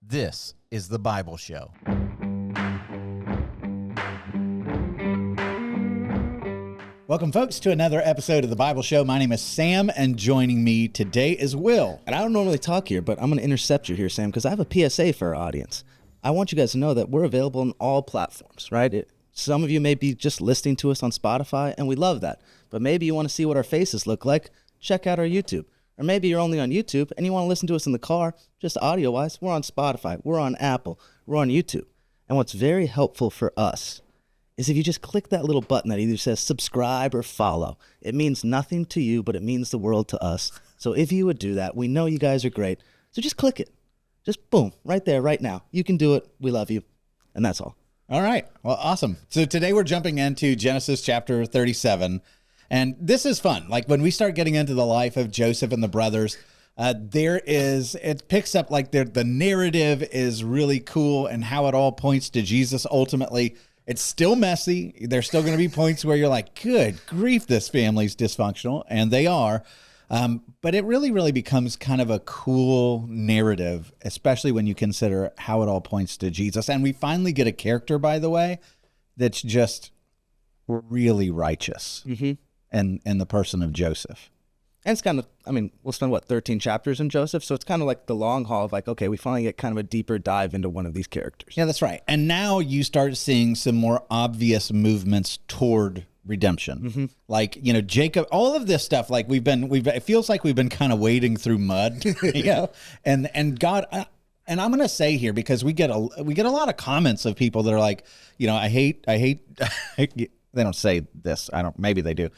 This is the Bible Show. Welcome, folks, to another episode of the Bible Show. My name is Sam, and joining me today is Will. And I don't normally talk here, but I'm going to intercept you here, Sam, because I have a PSA for our audience. I want you guys to know that we're available on all platforms, right? Some of you may be just listening to us on Spotify, and we love that. But maybe you want to see what our faces look like, check out our YouTube. Or maybe you're only on YouTube and you want to listen to us in the car, just audio-wise. We're on Spotify, we're on Apple, we're on YouTube. And what's very helpful for us is if you just click that little button that either says subscribe or follow. It means nothing to you, but it means the world to us. So if you would do that, we know you guys are great. So just click it. Just boom, right there, right now. You can do it. We love you. And that's all. All right. Well, awesome. So today we're jumping into Genesis chapter 37. And this is fun. Like when we start getting into the life of Joseph and the brothers, it picks up like the narrative is really cool and how it all points to Jesus ultimately. It's still messy. There's still going to be points where you're like, good grief, this family's dysfunctional. And they are. But it really, really becomes kind of a cool narrative, especially when you consider how it all points to Jesus. And we finally get a character, by the way, that's just really righteous. Mm-hmm. And the person of Joseph. And it's kind of, we'll spend, 13 chapters in Joseph? So it's kind of like the long haul of like, okay, we finally get kind of a deeper dive into one of these characters. Yeah, that's right. And now you start seeing some more obvious movements toward redemption. Mm-hmm. Like, Jacob, all of this stuff, like it feels like we've been kind of wading through mud, and God, and I'm going to say here, because we get a lot of comments of people that are like, I hate, they don't say this. Maybe they do.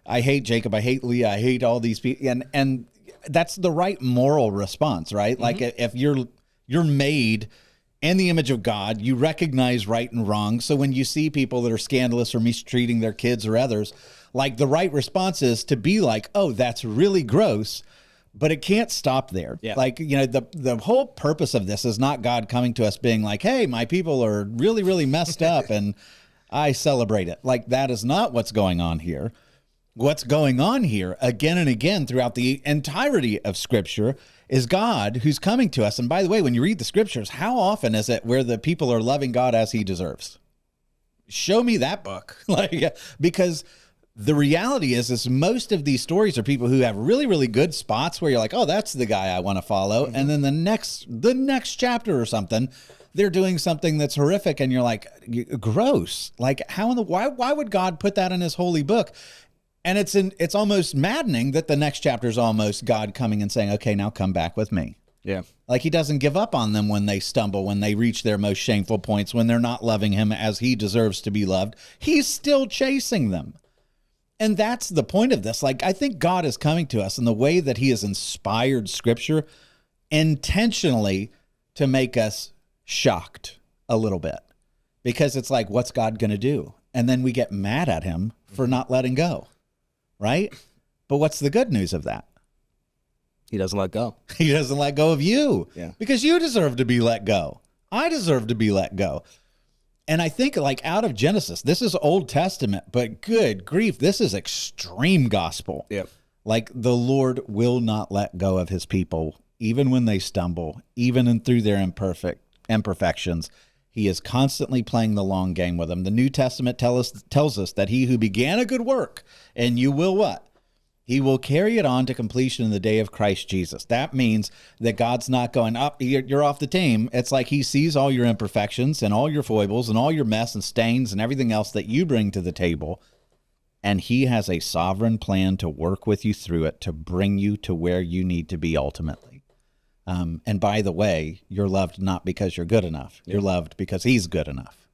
I hate Jacob. I hate Leah. I hate all these people. And that's the right moral response, right? Mm-hmm. Like if you're made in the image of God, you recognize right and wrong. So when you see people that are scandalous or mistreating their kids or others, like the right response is to be like, oh, that's really gross, but it can't stop there. Yeah. Like, the whole purpose of this is not God coming to us being like, hey, my people are really, really messed up and I celebrate it. Like, that is not what's going on here. What's going on here again and again throughout the entirety of Scripture is God who's coming to us. And by the way, when you read the Scriptures, how often is it where the people are loving God as he deserves? Show me that book. Because the reality is most of these stories are people who have really, really good spots where you're like, oh, that's the guy I want to follow. Mm-hmm. And then the next chapter or something, they're doing something that's horrific. And you're like, gross. Like why would God put that in his holy book? And it's almost maddening that the next chapter is almost God coming and saying, okay, now come back with me. Yeah. Like he doesn't give up on them when they stumble, when they reach their most shameful points, when they're not loving him as he deserves to be loved. He's still chasing them. And that's the point of this. Like, I think God is coming to us in the way that he has inspired Scripture intentionally to make us shocked a little bit. Because it's like, what's God going to do? And then we get mad at him for not letting go. Right? But what's the good news of that? He doesn't let go. He doesn't let go of you. Yeah. Because you deserve to be let go. I deserve to be let go. And I think like out of Genesis, this is Old Testament, but good grief, this is extreme gospel. Yep. Like the Lord will not let go of his people, even when they stumble, even through their imperfections. He is constantly playing the long game with them. The New Testament tells us that he who began a good work, and you will what? He will carry it on to completion in the day of Christ Jesus. That means that God's not going up, you're off the team. It's like he sees all your imperfections and all your foibles and all your mess and stains and everything else that you bring to the table. And he has a sovereign plan to work with you through it, to bring you to where you need to be ultimately. And by the way, you're loved not because you're good enough. You're loved because he's good enough.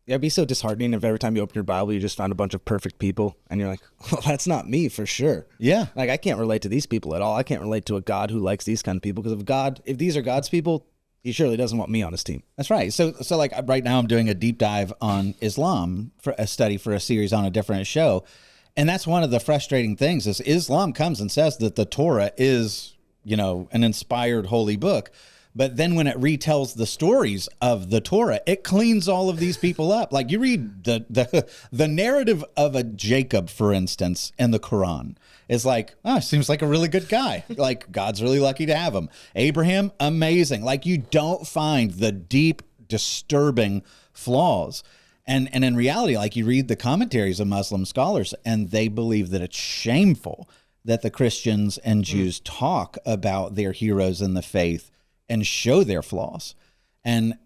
Yeah, it'd be so disheartening if every time you open your Bible, you just found a bunch of perfect people and you're like, well, that's not me for sure. Yeah. Like, I can't relate to these people at all. I can't relate to a God who likes these kind of people, because if these are God's people, he surely doesn't want me on his team. That's right. So like right now I'm doing a deep dive on Islam for a study for a series on a different show. And that's one of the frustrating things is Islam comes and says that the Torah is, an inspired holy book. But then when it retells the stories of the Torah, it cleans all of these people up. Like you read the narrative of a Jacob, for instance, in the Quran is like, oh, seems like a really good guy. Like God's really lucky to have him. Abraham, amazing. Like you don't find the deep, disturbing flaws. And in reality, like you read the commentaries of Muslim scholars, and they believe that it's shameful that the Christians and Jews talk about their heroes in the faith and show their flaws. And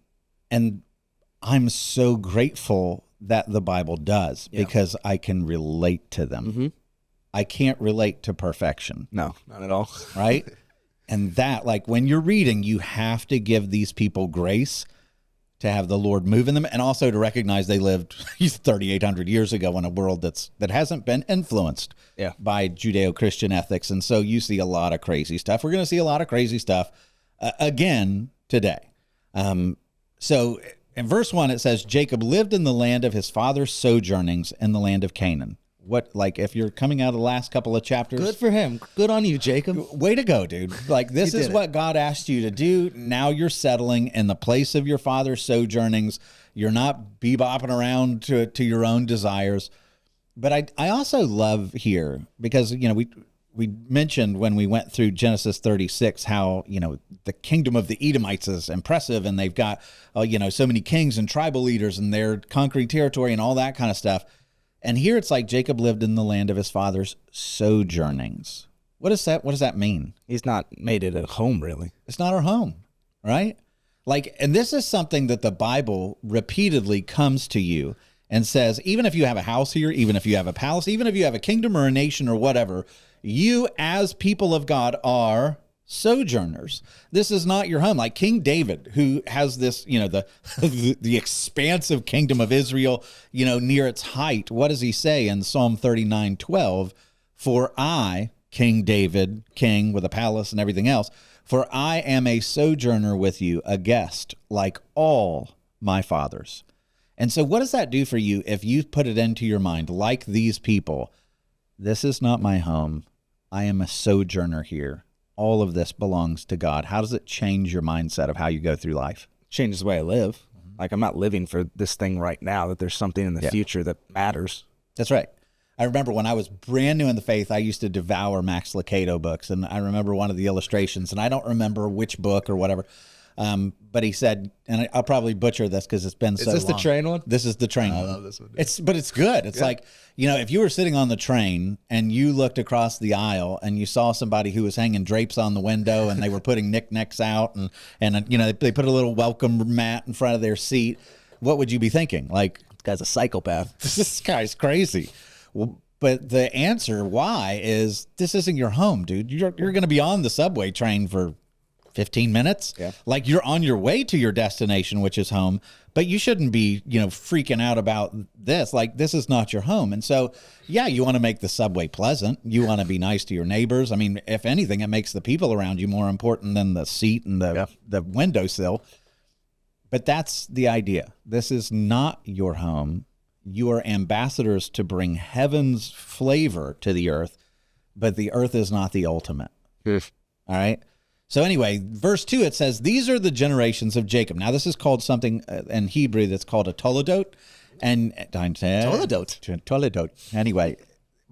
I'm so grateful that the Bible does, because I can relate to them. I can't relate to perfection. No, not at all. Right? And that, like when you're reading, you have to give these people grace to have the Lord move in them, and also to recognize they lived 3,800 years ago in a world that hasn't been influenced by Judeo-Christian ethics. And so you see a lot of crazy stuff. We're going to see a lot of crazy stuff again today. So in verse 1, it says, Jacob lived in the land of his father's sojournings in the land of Canaan. What, like, if you're coming out of the last couple of chapters, good for him. Good on you, Jacob. Way to go, dude. Like, this is what God asked you to do. Now you're settling in the place of your father's sojournings. You're not bebopping around to your own desires. But I also love here, because, you know, we mentioned when we went through Genesis 36 how, you know, the kingdom of the Edomites is impressive, and they've got, you know, so many kings and tribal leaders, and they're conquering territory and all that kind of stuff. And here it's like Jacob lived in the land of his father's sojournings. What does that mean? He's not made it a home, really. It's not our home, right? Like, and this is something that the Bible repeatedly comes to you and says, even if you have a house here, even if you have a palace, even if you have a kingdom or a nation or whatever, you as people of God are sojourners. This is not your home. Like King David, who has this, you know, the expansive kingdom of Israel, you know, near its height. What does he say in Psalm 39:12? For I, King David, king with a palace and everything else, for I am a sojourner with you, a guest, like all my fathers. And so what does that do for you if you put it into your mind, like these people? This is not my home. I am a sojourner here. All of this belongs to God. How does it change your mindset of how you go through life? Changes the way I live. Like, I'm not living for this thing right now, that there's something in the future that matters. That's right. I remember when I was brand new in the faith, I used to devour Max Lucado books. And I remember one of the illustrations, and I don't remember which book or whatever, but he said, and I'll probably butcher this because it's been so long. Is this the train one? This is the train one. I love this one. But it's good. It's like, you know, if you were sitting on the train and you looked across the aisle and you saw somebody who was hanging drapes on the window and they were putting knickknacks out and you know, they put a little welcome mat in front of their seat, what would you be thinking? Like, This guy's a psychopath. this guy's crazy. Well, but the answer why is this isn't your home, dude. You're going to be on the subway train for 15 minutes. Yeah. Like you're on your way to your destination, which is home, but you shouldn't be, you know, freaking out about this. Like, this is not your home. And so, yeah, you want to make the subway pleasant. You want to be nice to your neighbors. I mean, if anything, it makes the people around you more important than the seat and the windowsill. But that's the idea. This is not your home. You are ambassadors to bring heaven's flavor to the earth, but the earth is not the ultimate. All right. So anyway, verse 2, it says, these are the generations of Jacob. Now, this is called something in Hebrew that's called a Toledot. And Toledot. Anyway,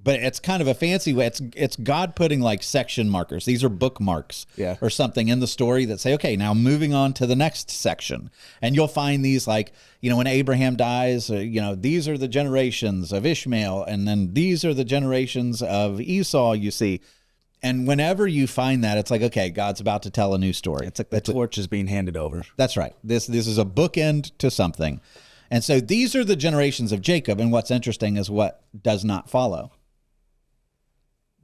but it's kind of a fancy way. It's God putting like section markers. These are bookmarks or something in the story that say, okay, now moving on to the next section. And you'll find these like, you know, when Abraham dies, you know, these are the generations of Ishmael. And then these are the generations of Esau, you see. And whenever you find that, it's like, okay, God's about to tell a new story. It's like the torch is being handed over. That's right. This is a bookend to something. And so these are the generations of Jacob. And what's interesting is what does not follow.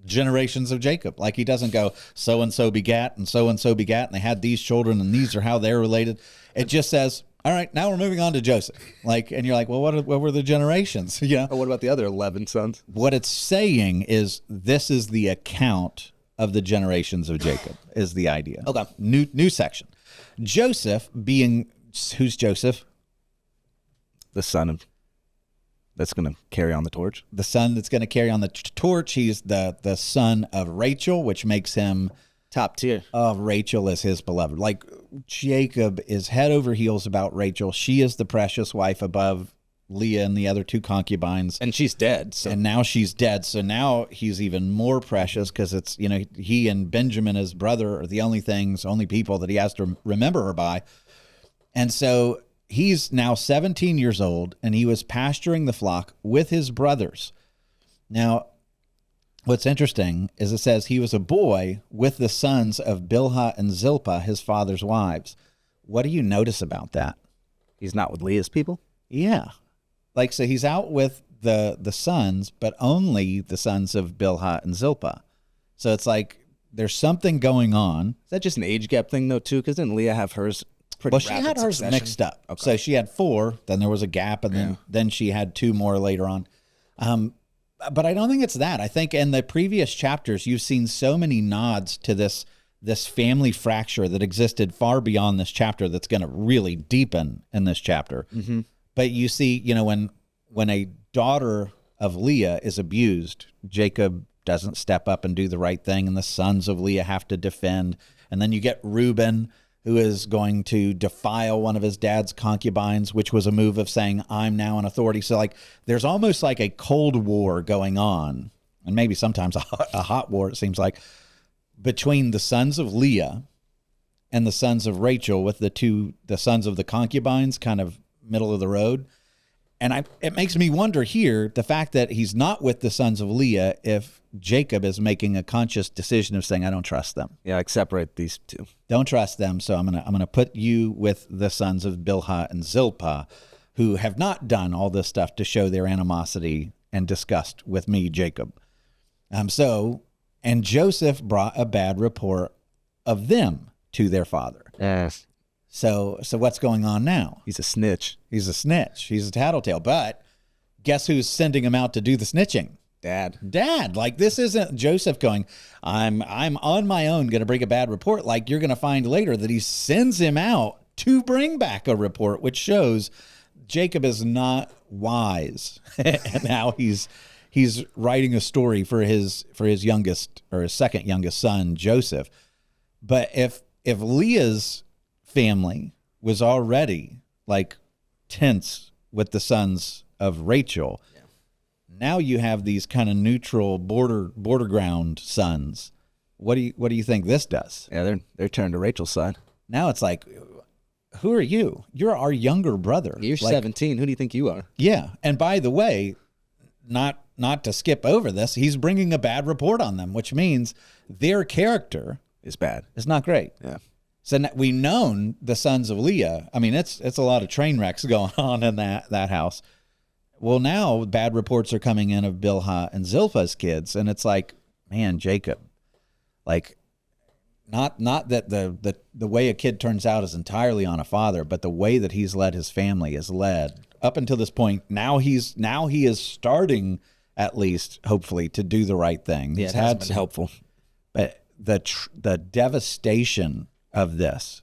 Generations of Jacob. Like he doesn't go, so-and-so begat, and so-and-so begat, and they had these children, and these are how they're related. It just says, all right, now we're moving on to Joseph. Like, and you're like, well, what were the generations? Yeah. Oh, what about the other 11 sons? What it's saying is this is the account of the generations of Jacob is the idea. Okay. New section. Joseph being, who's Joseph? The son that's going to carry on the torch. The son that's going to carry on the torch. He's the son of Rachel, which makes him Top tier. Rachel is his beloved. Like, Jacob is head over heels about Rachel. She is the precious wife above Leah and the other two concubines. And she's dead. So. And now she's dead. So now he's even more precious because it's, you know, he and Benjamin, his brother, are the only people that he has to remember her by. And so he's now 17 years old, and he was pasturing the flock with his brothers. Now, what's interesting is it says he was a boy with the sons of Bilhah and Zilpah, his father's wives. What do you notice about that? He's not with Leah's people? Yeah. Like, so he's out with the sons, but only the sons of Bilhah and Zilpah. So it's like there's something going on. Is that just an age gap thing, though, too? Because didn't Leah have hers pretty Well, she had hers mixed up. Okay. So she had 4, then there was a gap, and then she had 2 more later on. But I don't think it's that. I think in the previous chapters, you've seen so many nods to this family fracture that existed far beyond this chapter that's going to really deepen in this chapter. Mm-hmm. But you see, you know, when a daughter of Leah is abused, Jacob doesn't step up and do the right thing, and the sons of Leah have to defend. And then you get Reuben, who is going to defile one of his dad's concubines, which was a move of saying, I'm now in authority. So, like, there's almost like a cold war going on, and maybe sometimes a hot war, it seems like, between the sons of Leah and the sons of Rachel, with the sons of the concubines kind of middle of the road. And it makes me wonder here, the fact that he's not with the sons of Leah, if Jacob is making a conscious decision of saying, I don't trust them. Yeah, like separate these two. Don't trust them, so I'm gonna put you with the sons of Bilhah and Zilpah, who have not done all this stuff to show their animosity and disgust with me, Jacob. And Joseph brought a bad report of them to their father. Yes. So what's going on now? He's a snitch. He's a snitch. He's a tattletale. But guess who's sending him out to do the snitching? Dad. Like, this isn't Joseph going, I'm on my own going to bring a bad report. Like, you're going to find later that he sends him out to bring back a report, which shows Jacob is not wise. And now he's writing a story for his youngest, or his second youngest son, Joseph. But if Leah's family was already like tense with the sons of Rachel, now you have these kind of neutral border ground sons. What do you think this does? Yeah, they're turned to Rachel's side. Now it's like, who are you? You're our younger brother. You're like, 17. Who do you think you are? Yeah, and by the way, not to skip over this, he's bringing a bad report on them, which means their character is bad. It's not great. Yeah. So we've known the sons of Leah. I mean, it's a lot of train wrecks going on in that house. Well, now bad reports are coming in of Bilhah and Zilpah's kids, and it's like, man, Jacob, like, not that the way a kid turns out is entirely on a father, but the way that he's led his family is led up until this point. Now he is starting, at least hopefully, to do the right thing. Yeah, He's it has been helpful, but the devastation of this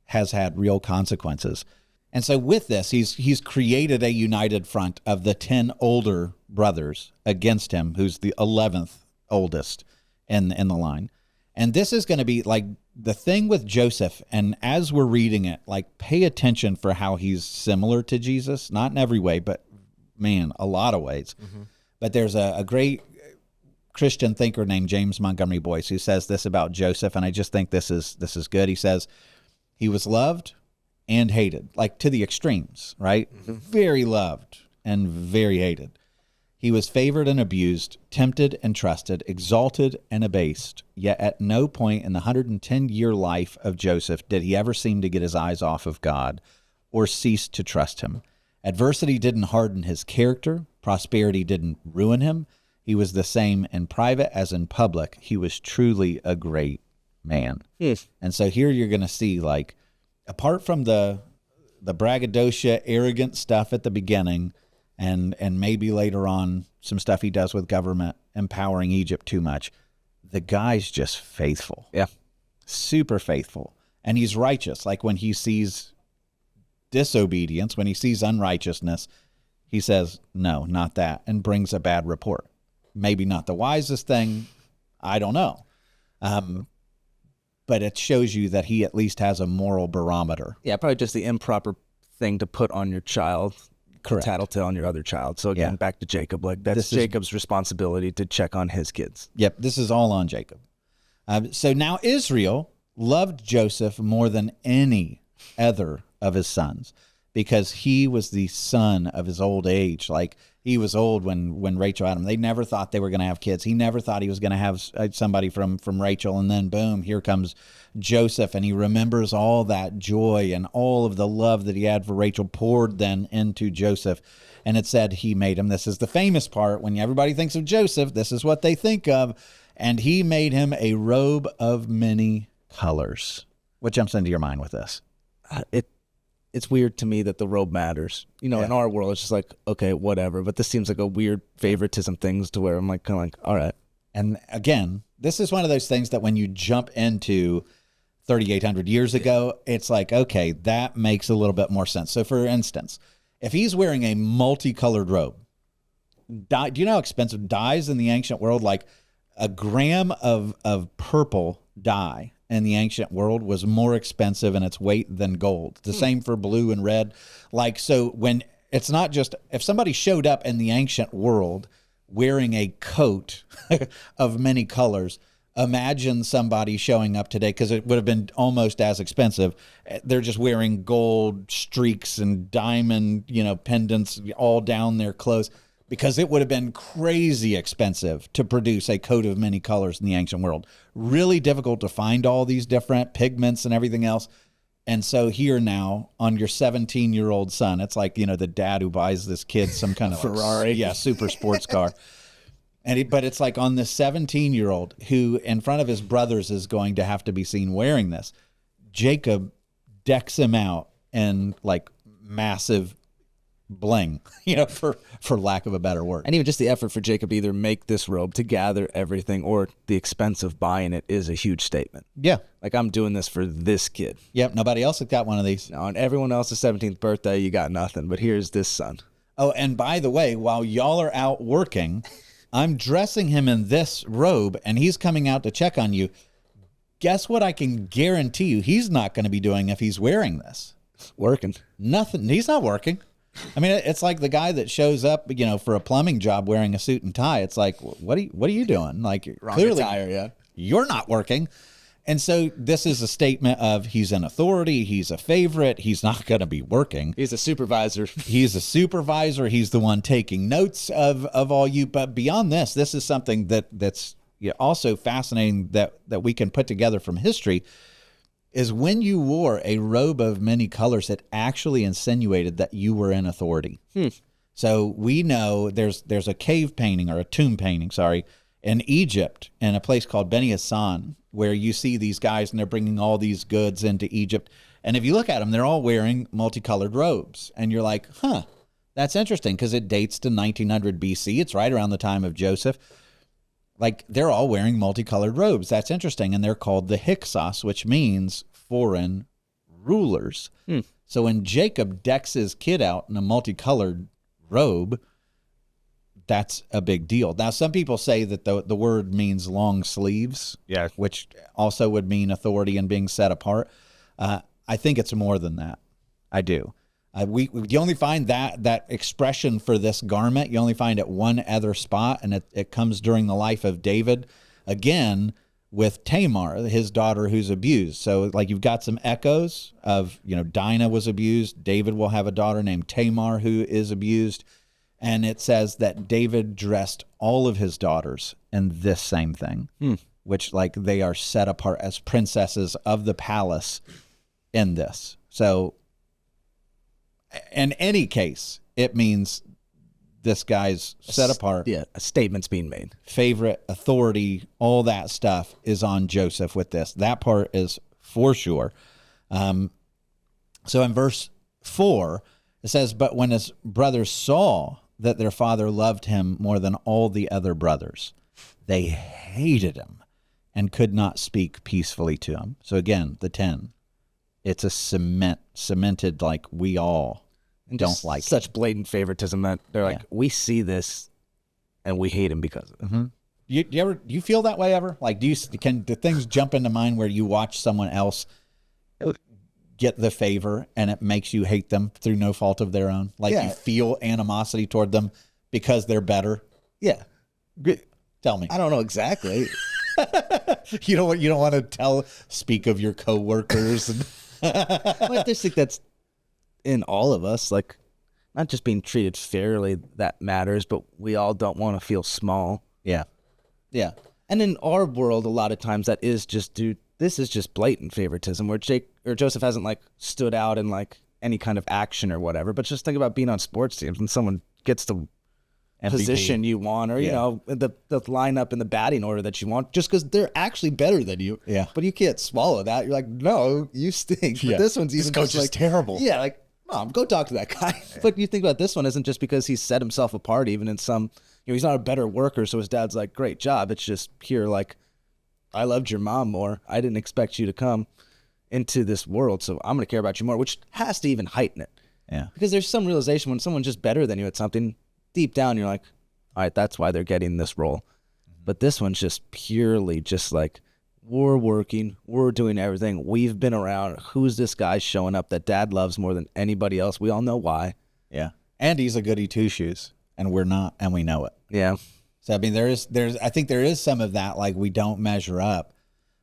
has had real consequences. And so with this, he's created a united front of the 10 older brothers against him, who's the 11th oldest in the line. And this is going to be like the thing with Joseph. And as we're reading it, like, pay attention for how he's similar to Jesus, not in every way, but man, a lot of ways. Mm-hmm. But there's a great Christian thinker named James Montgomery Boyce who says this about Joseph, and I just think this is good. He says he was loved and hated, like to the extremes, right? Mm-hmm. Very loved and very hated. He was favored and abused, tempted and trusted, exalted and abased. Yet at no point in the 110-year life of Joseph did he ever seem to get his eyes off of God or cease to trust him. Adversity didn't harden his character. Prosperity didn't ruin him. He was the same in private as in public. He was truly a great man. Yes. And so here you're going to see, like, apart from the braggadocio, arrogant stuff at the beginning, and maybe later on some stuff he does with government empowering Egypt too much, the guy's just faithful. Yeah. Super faithful. And he's righteous. Like, when he sees disobedience, when he sees unrighteousness, he says, no, not that, and brings a bad report. Maybe not the wisest thing. I don't know. but it shows you that he at least has a moral barometer. Yeah, probably just the improper thing to put on your child. Correct. Tattletale on your other child. So again, back to Jacob. Like that's Jacob's responsibility to check on his kids. Yep, this is all on Jacob. So now Israel loved Joseph more than any other of his sons because he was the son of his old age. Like he was old when Rachel had him. They never thought they were going to have kids. He never thought he was going to have somebody from Rachel. And then boom, here comes Joseph, and he remembers all that joy and all of the love that he had for Rachel poured then into Joseph. And it said he made him. This is the famous part. When everybody thinks of Joseph, this is what they think of. And he made him a robe of many colors. What jumps into your mind with this? It's weird to me that the robe matters. In our world, it's just like, okay, whatever. But this seems like a weird favoritism things to where I'm like, kind of like, all right. And again, this is one of those things that when you jump into 3,800 years ago, it's like, okay, that makes a little bit more sense. So for instance, if he's wearing a multicolored robe, do you know how expensive dyes in the ancient world? Like a gram of purple dye in the ancient world was more expensive in its weight than gold. The same for blue and red. Like, so when it's not just, if somebody showed up in the ancient world wearing a coat of many colors, imagine somebody showing up today, because it would have been almost as expensive. They're just wearing gold streaks and diamond, pendants all down their clothes, because it would have been crazy expensive to produce a coat of many colors in the ancient world. Really difficult to find all these different pigments and everything else. And so here now on your 17-year-old son, it's like, the dad who buys this kid some kind of Ferrari. Super sports car. But it's like on this 17-year-old who in front of his brothers is going to have to be seen wearing this. Jacob decks him out in like massive bling, for lack of a better word. And even just the effort for Jacob to either make this robe, to gather everything, or the expense of buying it is a huge statement. Yeah. Like, I'm doing this for this kid. Yep, nobody else has got one of these. No, on everyone else's 17th birthday, you got nothing, but here's this son. Oh, and by the way, while y'all are out working, I'm dressing him in this robe, and he's coming out to check on you. Guess what I can guarantee you he's not going to be doing if he's wearing this? Working. Nothing. He's not working. I mean, it's like the guy that shows up, for a plumbing job wearing a suit and tie. It's like, what are you doing? Like, wrong clearly, attire, yeah. You're not working. And so this is a statement of he's an authority. He's a favorite. He's not going to be working. He's a supervisor. He's a supervisor. He's the one taking notes of all you. But beyond this is something that's also fascinating that we can put together from history. Is when you wore a robe of many colors, it actually insinuated that you were in authority. So we know there's a cave painting, or a tomb painting, in Egypt, in a place called Beni Hassan, where you see these guys and they're bringing all these goods into Egypt. And if you look at them, they're all wearing multicolored robes. And you're like, that's interesting, because it dates to 1900 BC. It's right around the time of Joseph. Like, they're all wearing multicolored robes. That's interesting. And they're called the Hyksos, which means foreign rulers. So when Jacob decks his kid out in a multicolored robe, that's a big deal. Now, some people say that the word means long sleeves, which also would mean authority and being set apart. I think it's more than that. I do. You only find that expression for this garment, you only find it one other spot, and it comes during the life of David, again, with Tamar, his daughter, who's abused. So, like, you've got some echoes of, Dinah was abused. David will have a daughter named Tamar who is abused. And it says that David dressed all of his daughters in this same thing, which, like, they are set apart as princesses of the palace in this. So, in any case, it means this guy's set apart. Yeah, a statement's being made. Favorite, authority, all that stuff is on Joseph with this. That part is for sure. So in verse 4, it says, "But when his brothers saw that their father loved him more than all the other brothers, they hated him and could not speak peacefully to him." So again, the 10. It's a cemented, like, we all don't like such blatant favoritism that they're like, we see this and we hate him because of it. Do you feel that way ever? Like, do things jump into mind where you watch someone else get the favor and it makes you hate them through no fault of their own? Like, you feel animosity toward them because they're better? Yeah. Tell me. I don't know exactly. You don't want to speak of your coworkers. And I just think that's in all of us, like, not just being treated fairly that matters, but we all don't want to feel small. Yeah. Yeah. And in our world, a lot of times that is just, dude, this is just blatant favoritism where Joseph hasn't like stood out in like any kind of action or whatever. But just think about being on sports teams when someone gets the MVP position you want, or, you know, the lineup in the batting order that you want, just because they're actually better than you. Yeah. But you can't swallow that. You're like, no, you stink. But this one's even coach is terrible. Yeah. Like, Mom, go talk to that guy. But you think about this one isn't just because he's set himself apart, even in some, you know, he's not a better worker. So his dad's like, great job. It's just pure, like, I loved your mom more. I didn't expect you to come into this world, so I'm going to care about you more, which has to even heighten it. Yeah. Because there's some realization when someone's just better than you at something, deep down you're like, all right, that's why they're getting this role. Mm-hmm. But this one's just purely just like, we're working, we're doing everything, we've been around. Who's this guy showing up that dad loves more than anybody else? We all know why. Yeah. And he's a goody two-shoes, and we're not, and we know it. Yeah. So, I mean, I think there is some of that, like, we don't measure up.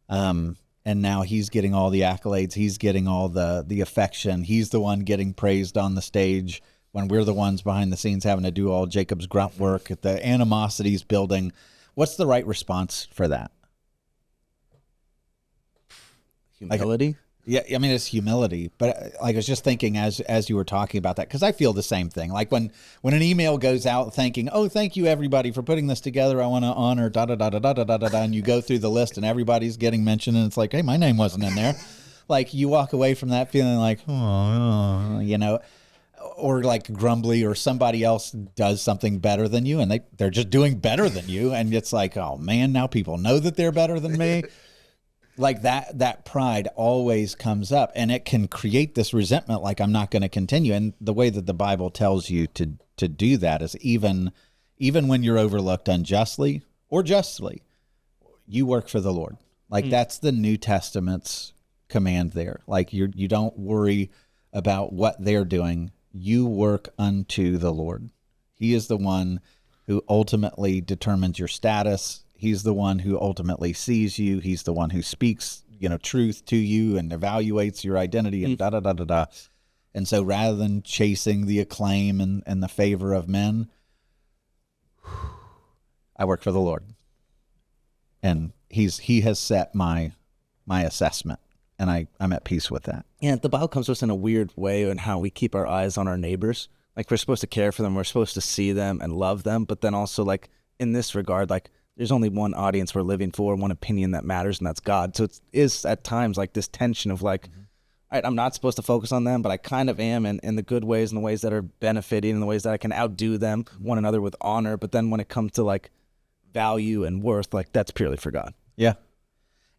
And now he's getting all the accolades. He's getting all the affection. He's the one getting praised on the stage when we're the ones behind the scenes having to do all Jacob's grunt work. The animosity's building. What's the right response for that? Humility? Like, yeah, I mean, it's humility. But like, I was just thinking as you were talking about that, because I feel the same thing. Like when an email goes out thanking, oh, thank you everybody for putting this together. I want to honor da da da da da da da da, and you go through the list and everybody's getting mentioned, and it's like, hey, my name wasn't in there. Like, you walk away from that feeling like, oh, you know, or like grumbly, or somebody else does something better than you, and they're just doing better than you, and it's like, oh man, now people know that they're better than me. Like that pride always comes up, and it can create this resentment, like, I'm not going to continue. And the way that the Bible tells you to do that is even when you're overlooked unjustly or justly, you work for the Lord. Like, that's the New Testament's command there. Like, you don't worry about what they're doing. You work unto the Lord. He is the one who ultimately determines your status. He's the one who ultimately sees you. He's the one who speaks, you know, truth to you and evaluates your identity and da da da da da. And so, rather than chasing the acclaim and the favor of men, I work for the Lord, and He has set my assessment, and I'm at peace with that. Yeah, the Bible comes to us in a weird way in how we keep our eyes on our neighbors. Like, we're supposed to care for them, we're supposed to see them and love them, but then also, like, in this regard, like, there's only one audience we're living for, one opinion that matters, and that's God. So it is at times like this tension of like, all right, I'm not supposed to focus on them, but I kind of am in the good ways and the ways that are benefiting and the ways that I can outdo them, one another with honor. But then when it comes to like value and worth, like, that's purely for God. Yeah.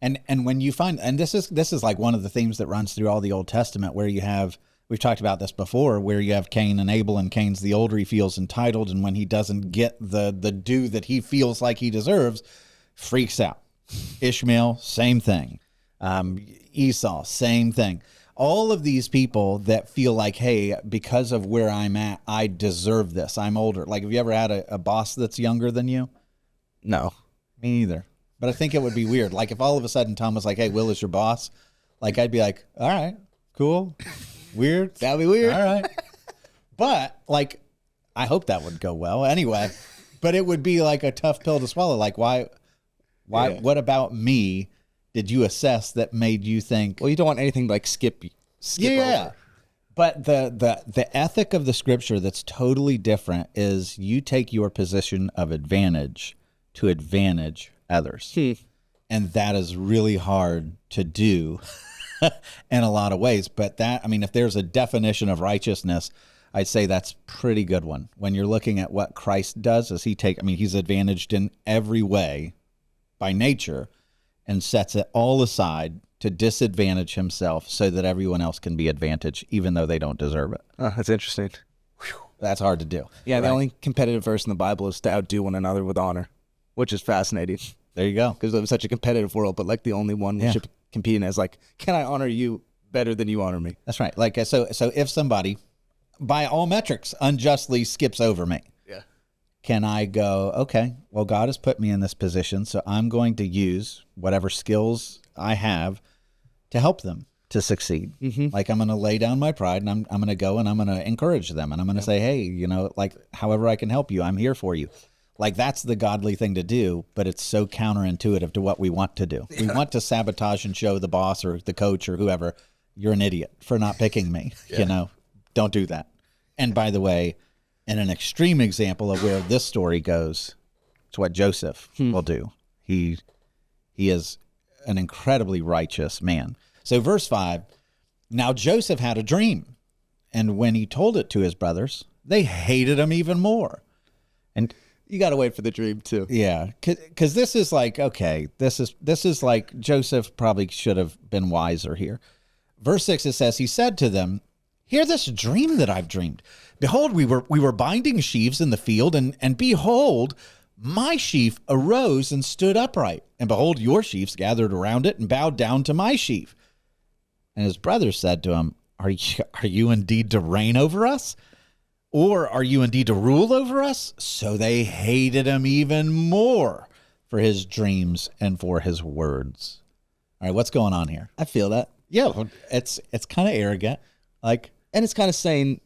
And when you find, and this is like one of the themes that runs through all the Old Testament, where you have, we've talked about this before, where you have Cain and Abel, and Cain's the older, he feels entitled, and when he doesn't get the due that he feels like he deserves, freaks out. Ishmael, same thing. Esau, same thing. All of these people that feel like, hey, because of where I'm at, I deserve this. I'm older. Like, have you ever had a boss that's younger than you? No. Me neither. But I think it would be weird. Like, if all of a sudden Tom was like, hey, Will is your boss, like, I'd be like, all right, cool. Weird. That'd be weird. All right. But, like, I hope that would go well anyway. But it would be like a tough pill to swallow. Like, why, Yeah. what about me did you assess that made you think? Well, you don't want anything like skip over. But the ethic of the scripture that's totally different is you take your position of advantage to advantage others. And that is really hard to do in a lot of ways. But that, I mean, if there's a definition of righteousness, I'd say that's a pretty good one. When you're looking at what Christ does, is he's advantaged in every way by nature, and sets it all aside to disadvantage himself so that everyone else can be advantaged, even though they don't deserve it. Oh, that's interesting. Whew, that's hard to do. Yeah, right? The only competitive verse in the Bible is to outdo one another with honor. which is fascinating. There you go. Because it's such a competitive world, but like the only one we should compete in is like, can I honor you better than you honor me? That's right. Like, so if somebody, by all metrics, unjustly skips over me, can I go, okay, well, God has put me in this position, so I'm going to use whatever skills I have to help them to succeed. Like, I'm going to lay down my pride, and I'm going to go and I'm going to encourage them, and I'm going to say, hey, like, however I can help you, I'm here for you. Like, that's the godly thing to do, but it's so counterintuitive to what we want to do. We want to sabotage and show the boss or the coach or whoever, you're an idiot for not picking me. Don't do that. And by the way, in an extreme example of where this story goes, it's what Joseph will do. He is an incredibly righteous man. So verse 5, now Joseph had a dream, and when he told it to his brothers, they hated him even more. And you got to wait for the dream too. Yeah, because this is like, okay, this is like Joseph probably should have been wiser here. Verse 6, it says, he said to them, hear this dream that I've dreamed. Behold, we were binding sheaves in the field, and behold, my sheaf arose and stood upright. And behold, your sheaves gathered around it and bowed down to my sheaf. And his brothers said to him, are you indeed to reign over us? Or are you indeed to rule over us? So they hated him even more for his dreams and for his words. All right, what's going on here? I feel that. Yeah, it's kind of arrogant. Like, and it's kind of saying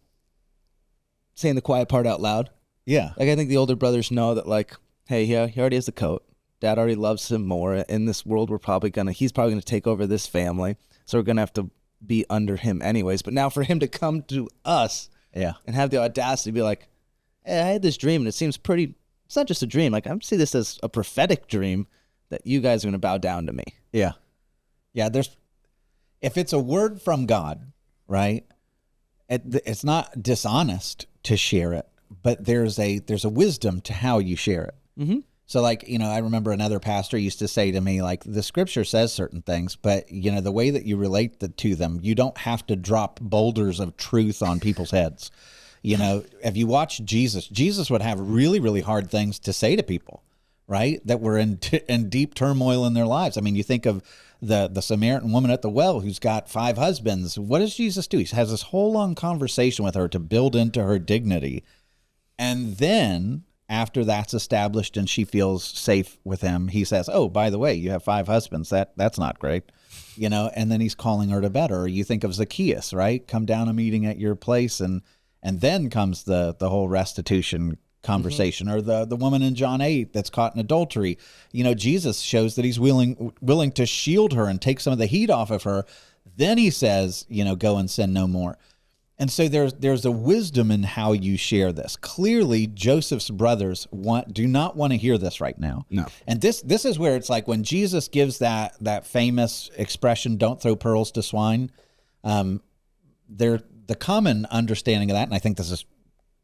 the quiet part out loud. Yeah. Like, I think the older brothers know that, like, hey, he already has the coat. Dad already loves him more. In this world, he's probably gonna take over this family. So we're gonna have to be under him anyways. But now for him to come to us, and have the audacity to be like, hey, I had this dream, and it seems pretty. It's not just a dream. Like, I see this as a prophetic dream that you guys are gonna bow down to me. Yeah. If it's a word from God, right? It's not dishonest to share it, but there's a wisdom to how you share it. Mm-hmm. So, like, I remember another pastor used to say to me, like, the scripture says certain things, but, the way that you relate to them, you don't have to drop boulders of truth on people's heads. If you watch Jesus would have really, really hard things to say to people, right? That were in deep turmoil in their lives. I mean, you think of the Samaritan woman at the well who's got 5 husbands. What does Jesus do? He has this whole long conversation with her to build into her dignity. And then after that's established and she feels safe with him, he says, oh, by the way, you have 5 husbands. That's not great. And then he's calling her to better. Or you think of Zacchaeus, right? Come down a meeting at your place. And then comes the whole restitution conversation. Or the woman in John 8 that's caught in adultery. Jesus shows that he's willing to shield her and take some of the heat off of her. Then he says, go and sin no more. And so there's a wisdom in how you share this. Clearly, Joseph's brothers do not want to hear this right now. No. And this is where it's like when Jesus gives that famous expression, don't throw pearls to swine. The common understanding of that, and I think this is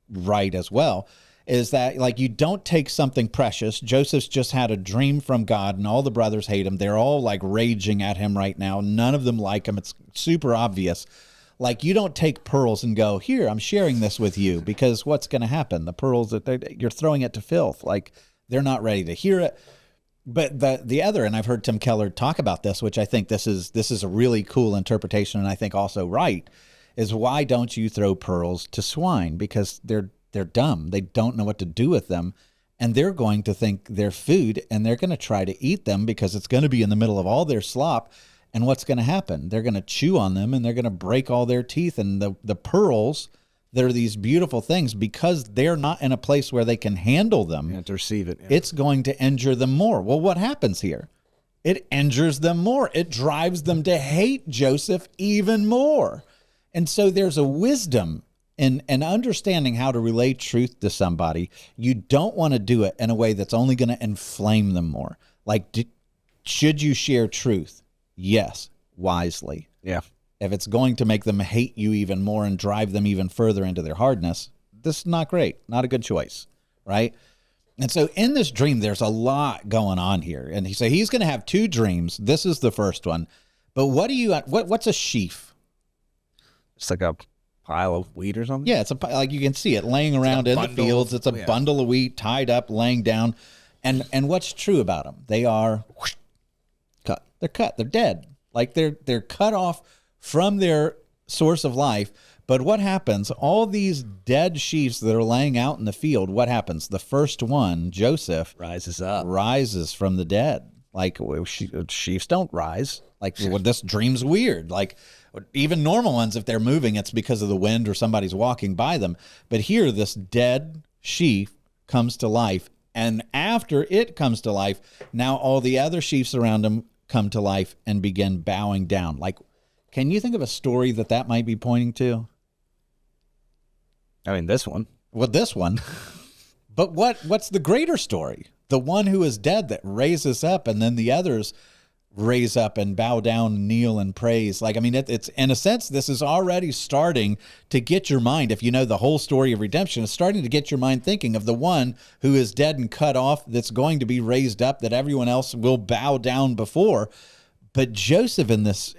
right as well, is that, like, you don't take something precious. Joseph's just had a dream from God, and all the brothers hate him. They're all, like, raging at him right now. None of them like him. It's super obvious. Like, you don't take pearls and go, here, I'm sharing this with you, because what's going to happen? The pearls, you're throwing it to filth. Like, they're not ready to hear it. But the other, and I've heard Tim Keller talk about this, which I think this is a really cool interpretation, and I think also right, is why don't you throw pearls to swine? Because they're dumb. They don't know what to do with them. And they're going to think they're food, and they're going to try to eat them because it's going to be in the middle of all their slop. And what's going to happen? They're going to chew on them, and they're going to break all their teeth. And the pearls, they're these beautiful things, because they're not in a place where they can handle them. And to receive it. Yeah. It's going to injure them more. Well, what happens here? It injures them more. It drives them to hate Joseph even more. And so there's a wisdom in understanding how to relay truth to somebody. You don't want to do it in a way that's only going to inflame them more. Like, should you share truth? Yes, wisely. Yeah. If it's going to make them hate you even more and drive them even further into their hardness, this is not great. Not a good choice, right? And so in this dream, there's a lot going on here. And he's going to have 2 dreams. This is the first one. But what's a sheaf? It's like a pile of wheat or something? Yeah, it's like you can see it laying around in the fields. It's a bundle of wheat tied up, laying down. And what's true about them? They are Cut. They're cut. They're dead. Like they're cut off from their source of life. But what happens? All these dead sheaves that are laying out in the field, what happens? The first one, Joseph, rises from the dead. Like sheaves don't rise. Like this dream's weird. Like even normal ones, if they're moving, it's because of the wind or somebody's walking by them. But here, this dead sheaf comes to life. And after it comes to life, now all the other sheaves around him come to life and begin bowing down. Like, can you think of a story that might be pointing to? I mean, this one. Well, this one. But what's the greater story? The one who is dead that raises up, and then the others raise up and bow down, kneel, and praise. Like, I mean, it's in a sense, this is already starting to get your mind, if you know the whole story of redemption, it's starting to get your mind thinking of the one who is dead and cut off, that's going to be raised up, that everyone else will bow down before. But Joseph in this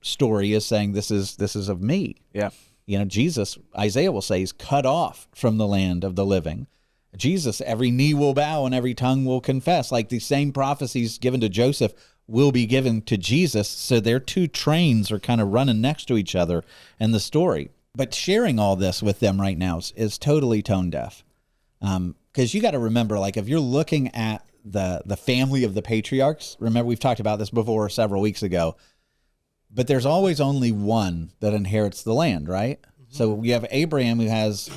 story is saying, this is of me. Yeah. You know, Jesus, Isaiah will say, he's cut off from the land of the living. Jesus, every knee will bow and every tongue will confess. Like these same prophecies given to Joseph will be given to Jesus. So their two trains are kind of running next to each other in the story. But sharing all this with them right now is totally tone deaf. Because you got to remember, like if you're looking at the family of the patriarchs, remember we've talked about this before several weeks ago, but there's always only one that inherits the land, right? Mm-hmm. So you have Abraham who has,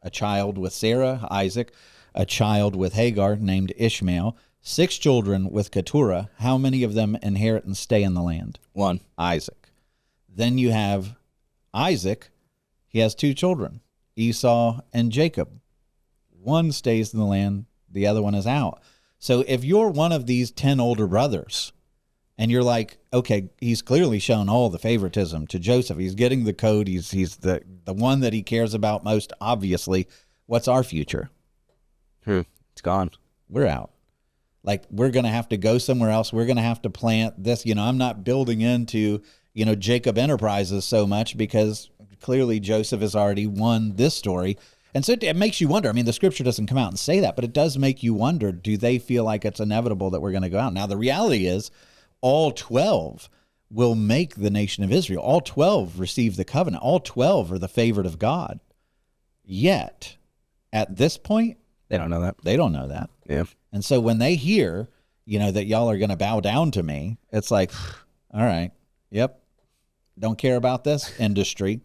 a child with Sarah, Isaac, a child with Hagar named Ishmael, 6 children with Keturah. How many of them inherit and stay in the land? 1. Isaac. Then you have Isaac. He has 2 children, Esau and Jacob. One stays in the land, the other one is out. So if you're one of these 10 older brothers, and you're like, okay, he's clearly shown all the favoritism to Joseph. He's getting the code. He's the one that he cares about most, obviously. What's our future? It's gone. We're out. Like, we're going to have to go somewhere else. We're going to have to plant this. I'm not building into, Jacob Enterprises so much because clearly Joseph has already won this story. And so it makes you wonder. I mean, the scripture doesn't come out and say that, but it does make you wonder, do they feel like it's inevitable that we're going to go out? Now, the reality is, all 12 will make the nation of Israel. All 12 receive the covenant. All 12 are the favorite of God. Yet, at this point, they don't know that. They don't know that. Yeah. And so when they hear, that y'all are going to bow down to me, it's like, all right, yep, don't care about this industry.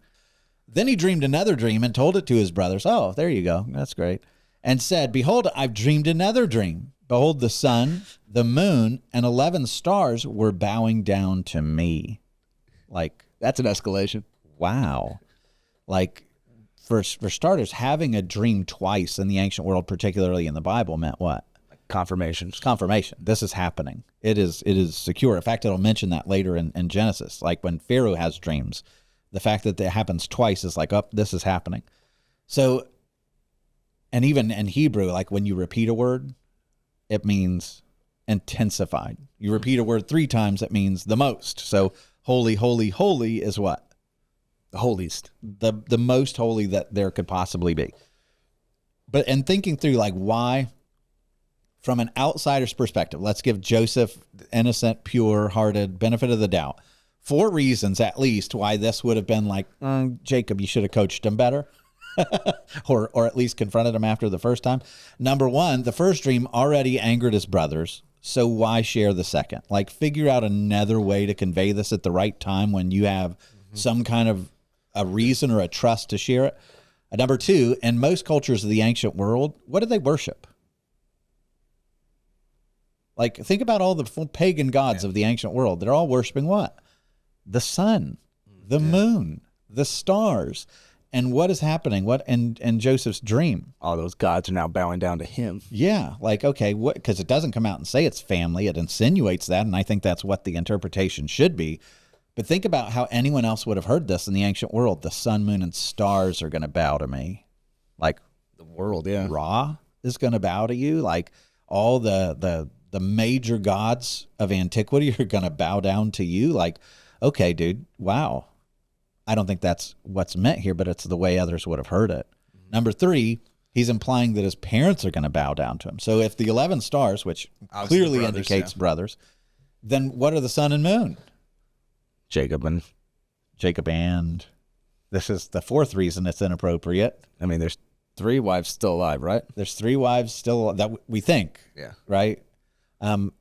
Then he dreamed another dream and told it to his brothers. Oh, there you go. That's great. And said, behold, I've dreamed another dream. Behold, the sun, the moon, and 11 stars were bowing down to me. Like, that's an escalation. Wow. Like, for starters, having a dream twice in the ancient world, particularly in the Bible, meant what? Confirmation. Confirmation. This is happening. It is secure. In fact, it'll mention that later in Genesis. Like when Pharaoh has dreams, the fact that it happens twice is like, oh, this is happening. So, and even in Hebrew, like when you repeat a word, it means intensified. You repeat a word 3 times, it means the most. So holy, holy, holy is what? The holiest. The most holy that there could possibly be. But in thinking through like why, from an outsider's perspective, let's give Joseph, innocent, pure hearted, benefit of the doubt. 4 reasons at least why this would have been like, Jacob, you should have coached him better. or at least confronted him after the first time. Number 1, the first dream already angered his brothers, so why share the second? Like, figure out another way to convey this at the right time when you have some kind of a reason or a trust to share it. Number 2, in most cultures of the ancient world, what did they worship? Like, think about all the pagan gods of the ancient world. They're all worshiping what? The sun, the moon, the stars. And what is happening? What in Joseph's dream? All those gods are now bowing down to him. Yeah, like, okay, what? Because it doesn't come out and say it's family. It insinuates that, and I think that's what the interpretation should be. But think about how anyone else would have heard this in the ancient world. The sun, moon, and stars are going to bow to me. Like the world, yeah. Ra is going to bow to you. Like all the major gods of antiquity are going to bow down to you. Like, okay, dude, wow. I don't think that's what's meant here, but it's the way others would have heard it. Number 3, He's implying that his parents are going to bow down to him. So if the 11 stars, which Obviously clearly brothers, indicates brothers, then what are the sun and moon? Jacob and this is the fourth reason it's inappropriate. I mean, there's 3 wives still alive, right? There's 3 wives still that we think, Yeah. right? But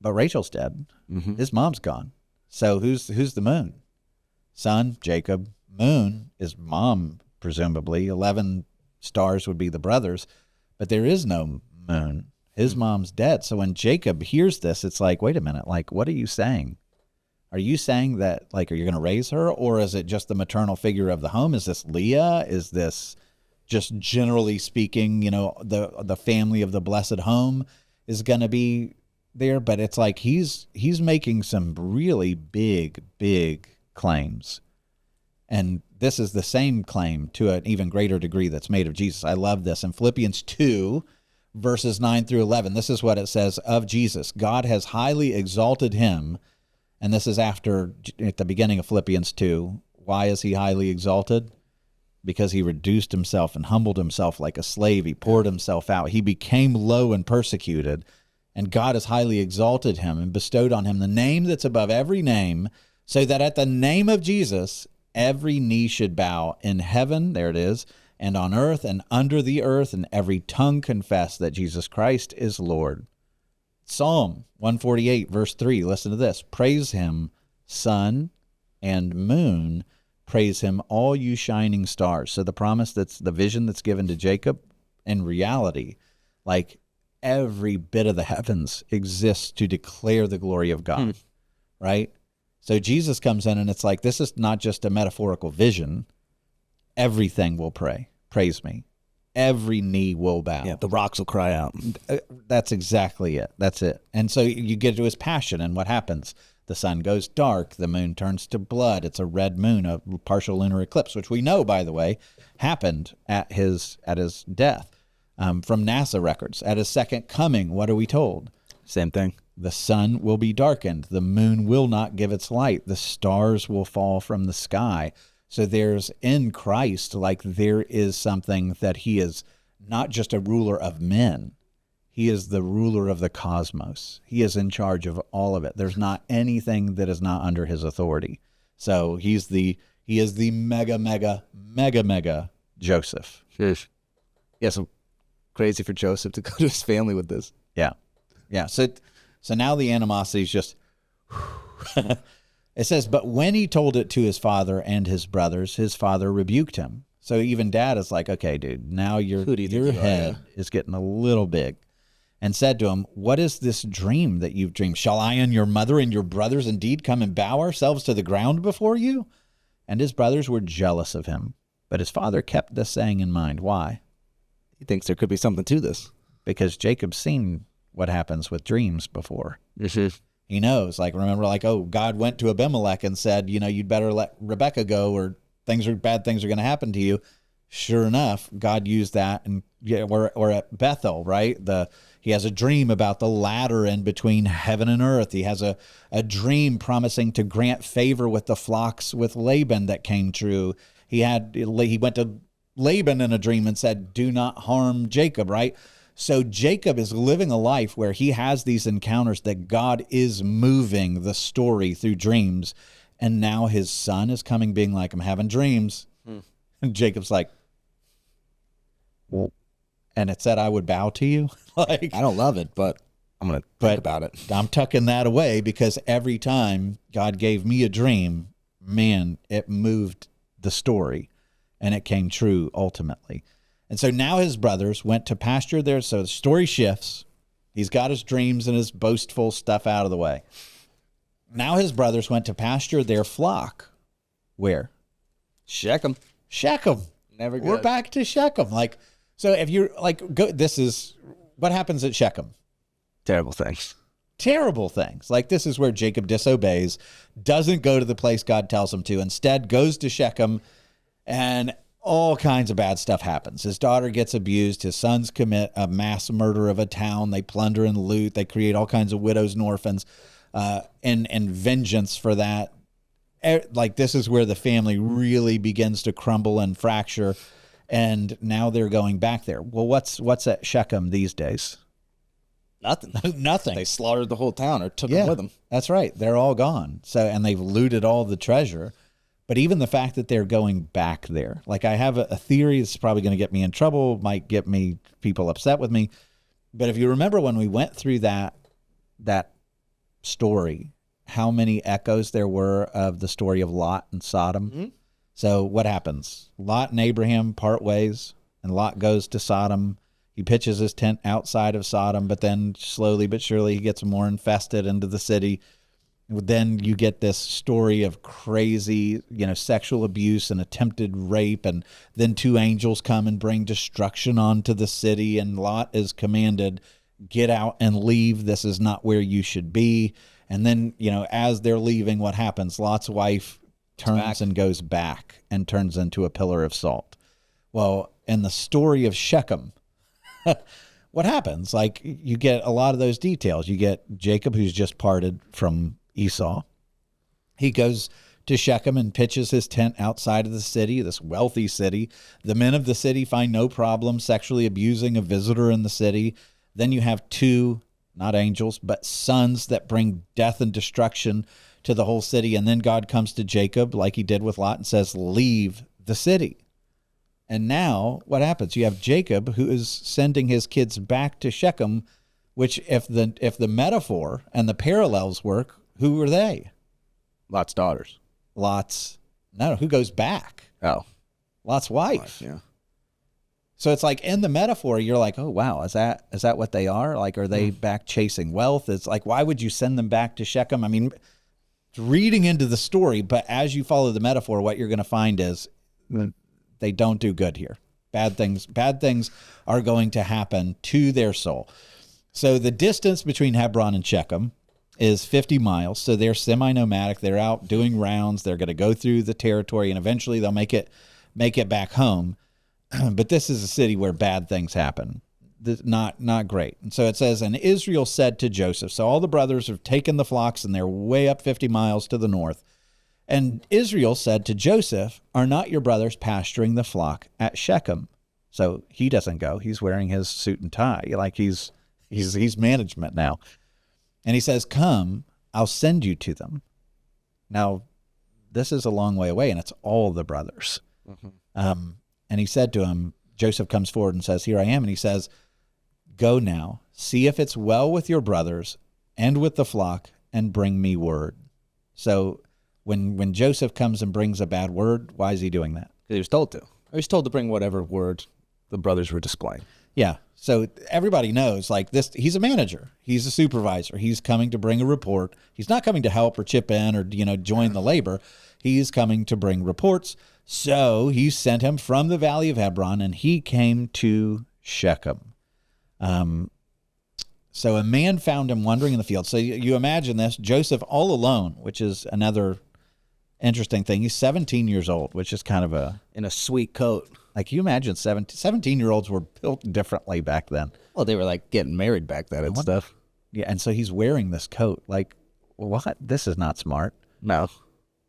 Rachel's dead. Mm-hmm. His mom's gone. So who's the moon? Son, Jacob. Moon is mom, presumably. 11 stars would be the brothers, but there is no moon. His mom's dead. So when Jacob hears this, it's like, wait a minute, like, what are you saying? Are you saying that, like, are you going to raise her, or is it just the maternal figure of the home? Is this Leah? Is this just generally speaking, you know, the family of the blessed home is going to be there? But it's like he's making some really big claims. And this is the same claim to an even greater degree that's made of Jesus. I love this. In Philippians 2, verses 9 through 11, this is what it says of Jesus. God has highly exalted him. And this is at the beginning of Philippians 2. Why is he highly exalted? Because he reduced himself and humbled himself like a slave. He poured himself out. He became low and persecuted. And God has highly exalted him and bestowed on him the name that's above every name, so that at the name of Jesus, every knee should bow in heaven, there it is, and on earth and under the earth, and every tongue confess that Jesus Christ is Lord. Psalm 148, verse 3, listen to this. Praise him, sun and moon. Praise him, all you shining stars. So the promise, that's the vision that's given to Jacob, in reality, like every bit of the heavens exists to declare the glory of God, right? So Jesus comes in and it's like, this is not just a metaphorical vision. Everything will praise me. Every knee will bow. Yeah, the rocks will cry out. That's exactly it. That's it. And so you get to his passion, and what happens? The sun goes dark. The moon turns to blood. It's a red moon, a partial lunar eclipse, which we know, by the way, happened at his death from NASA records. At his second coming, what are we told? Same thing. The sun will be darkened. The moon will not give its light. The stars will fall from the sky. So there's in Christ, like there is something that he is not just a ruler of men. He is the ruler of the cosmos. He is in charge of all of it. There's not anything that is not under his authority. So he is the mega Joseph. Sheesh. Yeah, so crazy for Joseph to go to his family with this. Yeah. Yeah. So now the animosity is just, it says, but when he told it to his father and his brothers, his father rebuked him. So even dad is like, okay, dude, now your head is getting a little big, and said to him, what is this dream that you've dreamed? Shall I and your mother and your brothers indeed come and bow ourselves to the ground before you? And his brothers were jealous of him. But his father kept this saying in mind. Why? He thinks there could be something to this. Because Jacob's seen what happens with dreams before. Mm-hmm. He knows, like, remember, like, oh, God went to Abimelech and said, you know, you'd better let Rebekah go, or bad things are going to happen to you. Sure enough, God used that, and or at Bethel, right? He has a dream about the ladder in between heaven and earth. He has a dream promising to grant favor with the flocks with Laban that came true. He went to Laban in a dream and said, do not harm Jacob, right? So Jacob is living a life where he has these encounters that God is moving the story through dreams. And now his son is coming being like, I'm having dreams. And Jacob's like, well, and it said I would bow to you. Like, I don't love it, but I'm going to think about it. I'm tucking that away, because every time God gave me a dream, man, it moved the story, and it came true ultimately. And so now his brothers went to pasture there. So the story shifts. He's got his dreams and his boastful stuff out of the way. Now his brothers went to pasture their flock. Where? Shechem. Never good. We're back to Shechem. Like, so if you're like, this is what happens at Shechem. Terrible things. Like, this is where Jacob disobeys, doesn't go to the place God tells him to, instead goes to Shechem, and all kinds of bad stuff happens. His daughter gets abused. His sons commit a mass murder of a town. They plunder and loot. They create all kinds of widows and orphans, and vengeance for that. Like, this is where the family really begins to crumble and fracture. And now they're going back there. Well, what's at Shechem these days? Nothing. Nothing. They slaughtered the whole town or took them with them. That's right. They're all gone. So, and they've looted all the treasure. But even the fact that they're going back there, like I have a theory that's probably going to get me in trouble, might get me people upset with me. But if you remember when we went through that story, how many echoes there were of the story of Lot and Sodom. Mm-hmm. So what happens? Lot and Abraham part ways, and Lot goes to Sodom. He pitches his tent outside of Sodom, but then slowly but surely he gets more infested into the city. Then you get this story of crazy, sexual abuse and attempted rape, and then 2 angels come and bring destruction onto the city, and Lot is commanded, get out and leave. This is not where you should be. And then, as they're leaving, what happens? Lot's wife turns and goes back and turns into a pillar of salt. Well, in the story of Shechem, what happens? Like, you get a lot of those details. You get Jacob, who's just parted from Esau. He goes to Shechem and pitches his tent outside of the city, this wealthy city. The men of the city find no problem sexually abusing a visitor in the city. Then you have 2, not angels, but sons that bring death and destruction to the whole city. And then God comes to Jacob, like he did with Lot, and says, leave the city. And now what happens? You have Jacob, who is sending his kids back to Shechem, which if the metaphor and the parallels work, who are they? Lot's daughters. Who goes back? Oh. Lot's wife. Yeah. So it's like in the metaphor, you're like, oh, wow, is that what they are? Like, are they back chasing wealth? It's like, why would you send them back to Shechem? I mean, it's reading into the story, but as you follow the metaphor, what you're going to find is they don't do good here. Bad things are going to happen to their soul. So the distance between Hebron and Shechem is 50 miles. So they're semi-nomadic. They're out doing rounds. They're going to go through the territory, and eventually they'll make it back home. But this is a city where bad things happen. Not great. And so it says, and Israel said to Joseph, so all the brothers have taken the flocks and they're way up 50 miles to the north. And Israel said to Joseph, are not your brothers pasturing the flock at Shechem? So he doesn't go. He's wearing his suit and tie. Like he's management now. And he says, come, I'll send you to them. Now, this is a long way away, and it's all the brothers. Mm-hmm. And he said to him, Joseph comes forward and says, here I am. And he says, go now, see if it's well with your brothers and with the flock, and bring me word. So when Joseph comes and brings a bad word, why is he doing that? Because he was told to. He was told to bring whatever word the brothers were displaying. Yeah. So everybody knows, like this, he's a manager. He's a supervisor. He's coming to bring a report. He's not coming to help or chip in or, join the labor. He's coming to bring reports. So he sent him from the valley of Hebron, and he came to Shechem. So a man found him wandering in the field. So you imagine this, Joseph all alone, which is another interesting thing. He's 17 years old, which is kind of in a sweet coat. Like, you imagine 17-year-olds were built differently back then. Well, they were like getting married back then and stuff. Yeah, and so he's wearing this coat. Like, what? This is not smart. No.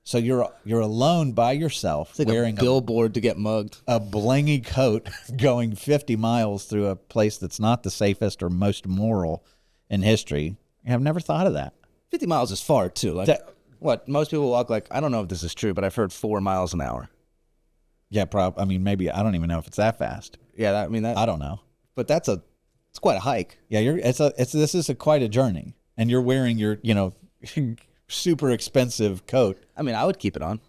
So you're alone by yourself, it's like wearing a billboard to get mugged. A blingy coat, going 50 miles through a place that's not the safest or most moral in history. I've never thought of that. 50 miles is far, too. Like, what? Most people walk like, I don't know if this is true, but I've heard 4 miles an hour. Yeah, maybe. I don't even know if it's that fast. Yeah, I don't know. But it's quite a hike. Yeah, this is quite a journey, and you're wearing your, super expensive coat. I would keep it on.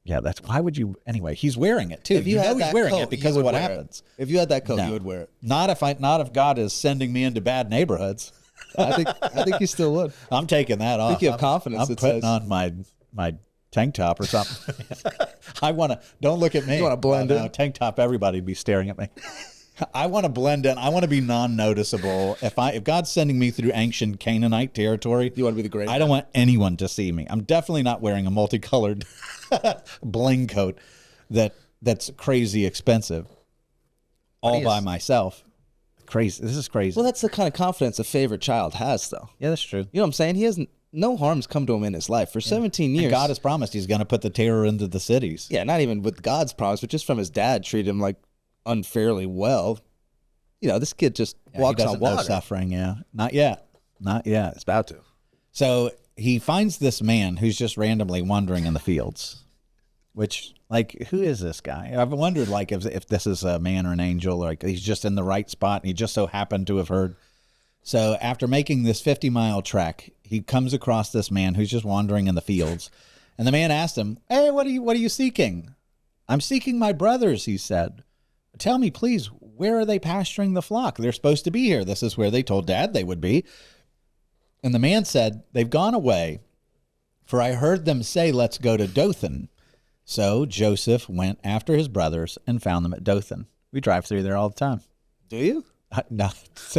Yeah, why would you anyway? He's wearing it too. If you he's wearing it because of what happens. If you had that coat, you would wear it. Not if God is sending me into bad neighborhoods. I think you still would. I'm taking that off. I think you have confidence. I'm putting on my tank top or something. Don't look at me. You want to blend in? Tank top, everybody would be staring at me. I want to blend in. I want to be non-noticeable. If God's sending me through ancient Canaanite territory, you want to be the great. I don't want anyone to see me. I'm definitely not wearing a multicolored bling coat that's crazy expensive all by myself. Crazy. This is crazy. Well, that's the kind of confidence a favorite child has, though. Yeah, that's true. You know what I'm saying? He hasn't. No harm's come to him in his life for 17 years. And God has promised he's going to put the terror into the cities. Yeah, not even with God's promise, but just from his dad, treated him like unfairly well. This kid just walks he on doesn't know water. suffering. Yeah, not yet. It's about to. So he finds this man who's just randomly wandering in the fields, which, like, who is this guy? I've wondered, like, if this is a man or an angel, or like he's just in the right spot and he just so happened to have heard. So after making this 50-mile trek, he comes across this man who's just wandering in the fields. And the man asked him, "Hey, what are you seeking?" "I'm seeking my brothers," he said. "Tell me, please, where are they pasturing the flock? They're supposed to be here. This is where they told Dad they would be." And the man said, "They've gone away, for I heard them say, 'Let's go to Dothan.'" So Joseph went after his brothers and found them at Dothan. We drive through there all the time. Do you? No,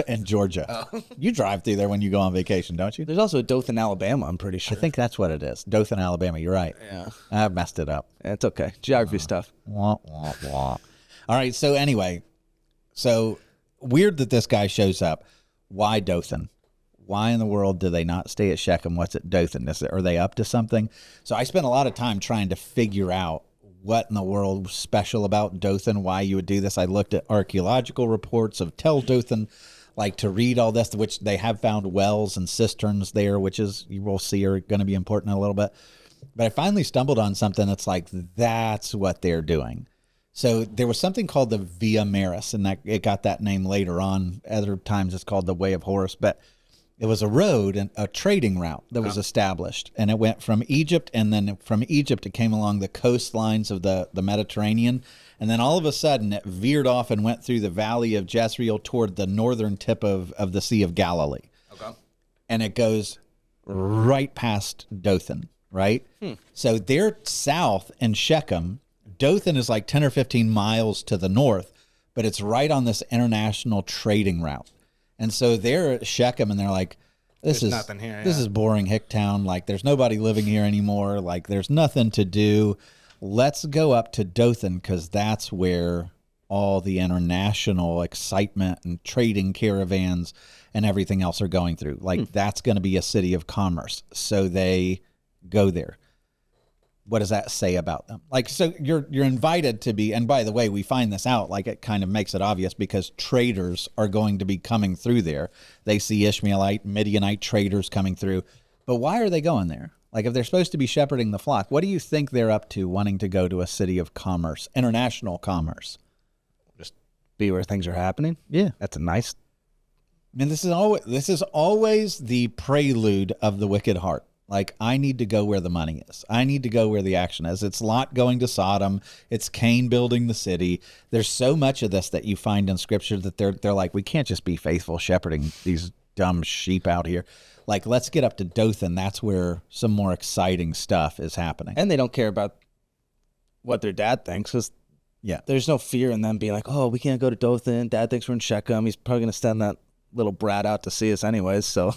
in Georgia. Oh. You drive through there when you go on vacation, don't you? There's also a Dothan, Alabama, I'm pretty sure. I think that's what it is. Dothan, Alabama. You're right. Yeah. I've messed it up. It's okay. Geography stuff. Wah, wah, wah. All right. So anyway, weird that this guy shows up. Why Dothan? Why in the world do they not stay at Shechem? What's at Dothan? Are they up to something? So I spent a lot of time trying to figure out what in the world was special about Dothan, why you would do this. I looked at archaeological reports of Dothan, like to read all this, which they have found wells and cisterns there, which is, you will see, are going to be important in a little bit. But I finally stumbled on something that's like, that's what they're doing. So there was something called the Via Maris, and that it got that name later on. Other times it's called the Way of Horus, but it was a road and a trading route that was established, and it went from Egypt, and then from Egypt it came along the coastlines of the Mediterranean, and then all of a sudden it veered off and went through the valley of Jezreel toward the northern tip of the Sea of Galilee. Okay. And it goes right past Dothan, right? So they're south in Shechem. Dothan is like 10 or 15 miles to the north, but it's right on this international trading route. And so they're at Shechem, and they're like, this is nothing here. This is boring hick town. Like, there's nobody living here anymore. Like, there's nothing to do. Let's go up to Dothan, because that's where all the international excitement and trading caravans and everything else are going through. Like, that's going to be a city of commerce. So they go there. What does that say about them? Like, so you're invited to be, and by the way, we find this out, like it kind of makes it obvious because traders are going to be coming through there. They see Ishmaelite, Midianite traders coming through. But why are they going there? Like, if they're supposed to be shepherding the flock, what do you think they're up to wanting to go to a city of commerce, international commerce? Just be where things are happening? Yeah. That's a nice... I mean, this is always the prelude of the wicked heart. Like, I need to go where the money is. I need to go where the action is. It's Lot going to Sodom. It's Cain building the city. There's so much of this that you find in Scripture that they're like, we can't just be faithful shepherding these dumb sheep out here. Like, let's get up to Dothan. That's where some more exciting stuff is happening. And they don't care about what their dad thinks, because there's no fear in them being like, oh, we can't go to Dothan. Dad thinks we're in Shechem. He's probably going to send that little brat out to see us anyways, so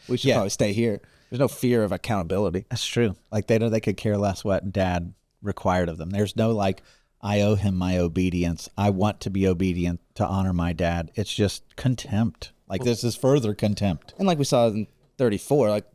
we should probably stay here. There's no fear of accountability. That's true. Like, they could care less what Dad required of them. There's no like, I owe him my obedience. I want to be obedient to honor my dad. It's just contempt. Like, this is further contempt. And like we saw in 34, like,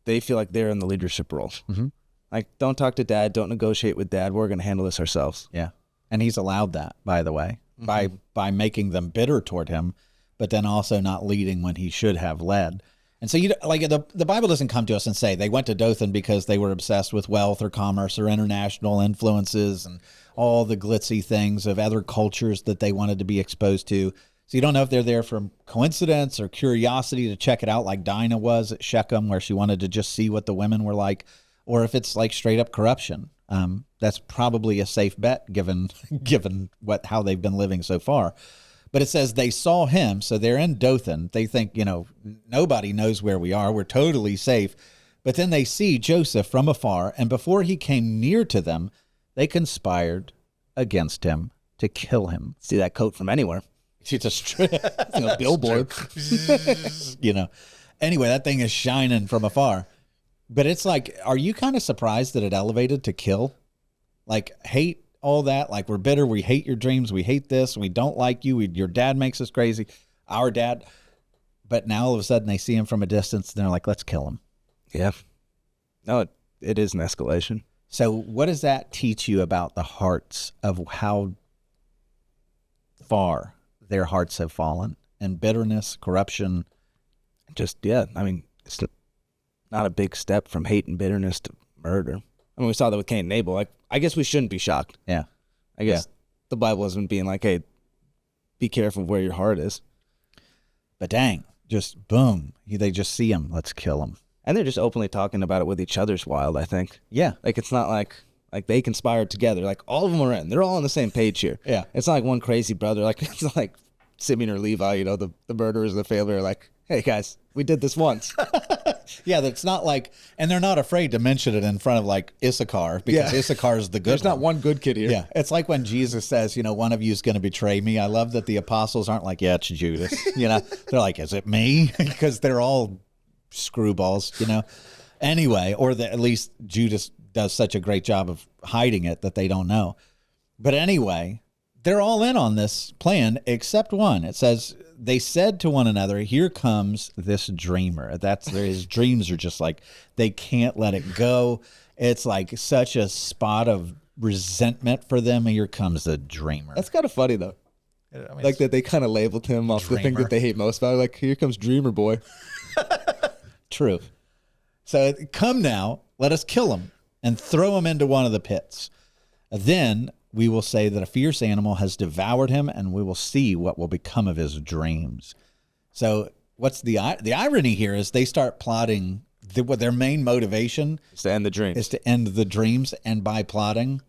they feel like they're in the leadership role. Mm-hmm. Like, don't talk to Dad. Don't negotiate with Dad. We're going to handle this ourselves. Yeah. And he's allowed that, by the way, by making them bitter toward him, but then also not leading when he should have led. And so, the Bible doesn't come to us and say they went to Dothan because they were obsessed with wealth or commerce or international influences and all the glitzy things of other cultures that they wanted to be exposed to. So you don't know if they're there from coincidence or curiosity to check it out, like Dinah was at Shechem, where she wanted to just see what the women were like, or if it's like straight up corruption. That's probably a safe bet given how they've been living so far. But it says they saw him, so they're in Dothan. They think, nobody knows where we are. We're totally safe. But then they see Joseph from afar, and before he came near to them, they conspired against him to kill him. See that coat from anywhere. It's a billboard. Anyway, that thing is shining from afar. But it's like, are you kind of surprised that it elevated to kill? Like, hate? All that, like, we're bitter, we hate your dreams, we hate this, we don't like you, your dad makes us crazy, our dad. But now all of a sudden they see him from a distance and they're like, let's kill him. Yeah. No, it is an escalation. So what does that teach you about the hearts of how far their hearts have fallen, and bitterness, corruption. I mean, it's not a big step from hate and bitterness to murder. I mean, we saw that with Cain and Abel. Like, I guess we shouldn't be shocked. Yeah. I guess the Bible isn't being like, hey, be careful where your heart is. But dang, just boom. They just see him. Let's kill him. And they're just openly talking about it with each other's wild, I think. Yeah. Like, it's not like they conspired together. Like, all of them are in. They're all on the same page here. Yeah. It's not like one crazy brother. Like, it's not like Simeon or Levi, the murderers of the family are like, hey, guys, we did this once. Yeah, that's not like, and they're not afraid to mention it in front of like Issachar, because Issachar's the good There's not one good kid here. Yeah, it's like when Jesus says, one of you is going to betray me. I love that the apostles aren't like, yeah, it's Judas. They're like, is it me? Because they're all screwballs, Anyway, or at least Judas does such a great job of hiding it that they don't know. But anyway, they're all in on this plan except one. It says, they said to one another, here comes this dreamer. His dreams are just like, they can't let it go. It's like such a spot of resentment for them. Here comes the dreamer. That's kind of funny, though. I mean, like that they kind of labeled him off the thing that they hate most about. Like, here comes Dreamer Boy. True. So come now, let us kill him and throw him into one of the pits. Then we will say that a fierce animal has devoured him, and we will see what will become of his dreams. So what's the irony here is they start plotting. Their main motivation is to end the dreams. And by plotting,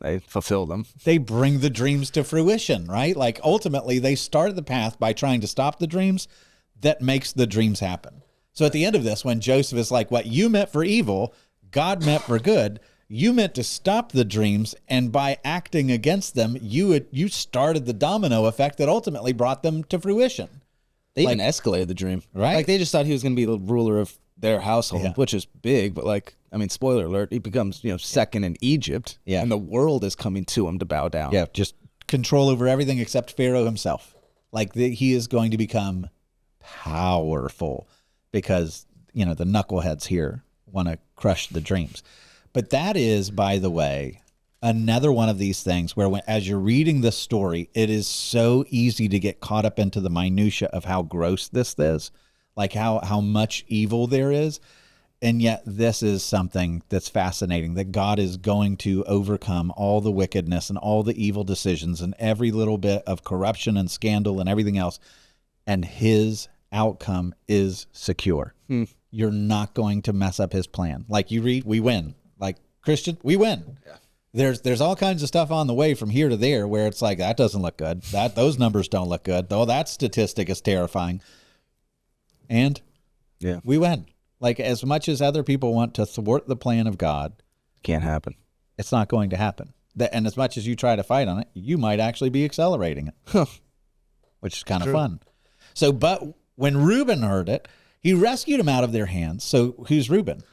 they fulfill them. They bring the dreams to fruition, right? Like ultimately, they start the path by trying to stop the dreams that makes the dreams happen. So at the end of this, when Joseph is like, what you meant for evil, God meant for good. You meant to stop the dreams, and by acting against them, you started the domino effect that ultimately brought them to fruition. They even escalated the dream. Right. Like, they just thought he was going to be the ruler of their household, which is big, but like, I mean, spoiler alert, he becomes, second in Egypt, and the world is coming to him to bow down. Yeah, just control over everything except Pharaoh himself. Like, he is going to become powerful because, the knuckleheads here want to crush the dreams. But that is, by the way, another one of these things where as you're reading the story, it is so easy to get caught up into the minutia of how gross this is, like how much evil there is. And yet this is something that's fascinating, that God is going to overcome all the wickedness and all the evil decisions and every little bit of corruption and scandal and everything else. And his outcome is secure. You're not going to mess up his plan. Like you read, we win. Like Christian, we win. Yeah. There's all kinds of stuff on the way from here to there where it's like, that doesn't look good. Those numbers don't look good. Though that statistic is terrifying. And we win. Like, as much as other people want to thwart the plan of God, can't happen. It's not going to happen. And as much as you try to fight on it, you might actually be accelerating it, which is kind of fun. So, but when Reuben heard it, he rescued him out of their hands. So who's Reuben?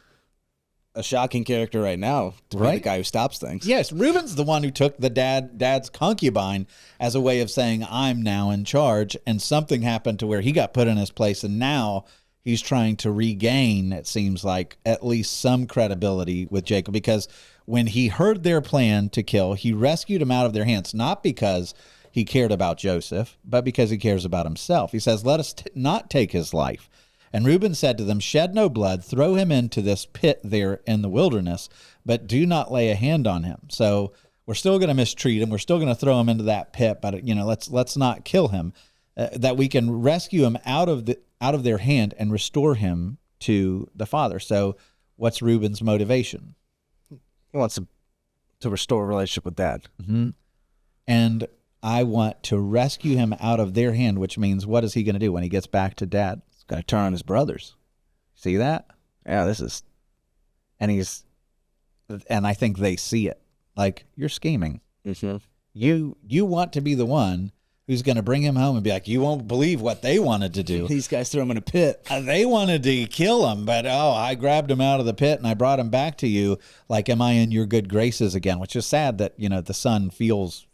A shocking character right now, to be the guy who stops things. Yes, Reuben's the one who took the dad's concubine as a way of saying, I'm now in charge, and something happened to where he got put in his place, and now he's trying to regain, it seems like, at least some credibility with Jacob, because when he heard their plan to kill, he rescued him out of their hands, not because he cared about Joseph, but because he cares about himself. He says, let us not take his life. And Reuben said to them, shed no blood, throw him into this pit there in the wilderness, but do not lay a hand on him. So we're still going to mistreat him. We're still going to throw him into that pit, but let's not kill him, that we can rescue him out of their hand and restore him to the Father. So what's Reuben's motivation? He wants to restore a relationship with Dad. Mm-hmm. And I want to rescue him out of their hand, which means what is he going to do when he gets back to Dad? Got to turn on his brothers. See that? Yeah, and I think they see it. Like, you're scheming. Mm-hmm. You want to be the one who's going to bring him home and be like, you won't believe what they wanted to do. These guys threw him in a pit. They wanted to kill him, but I grabbed him out of the pit and I brought him back to you. Like, am I in your good graces again? Which is sad that, the son feels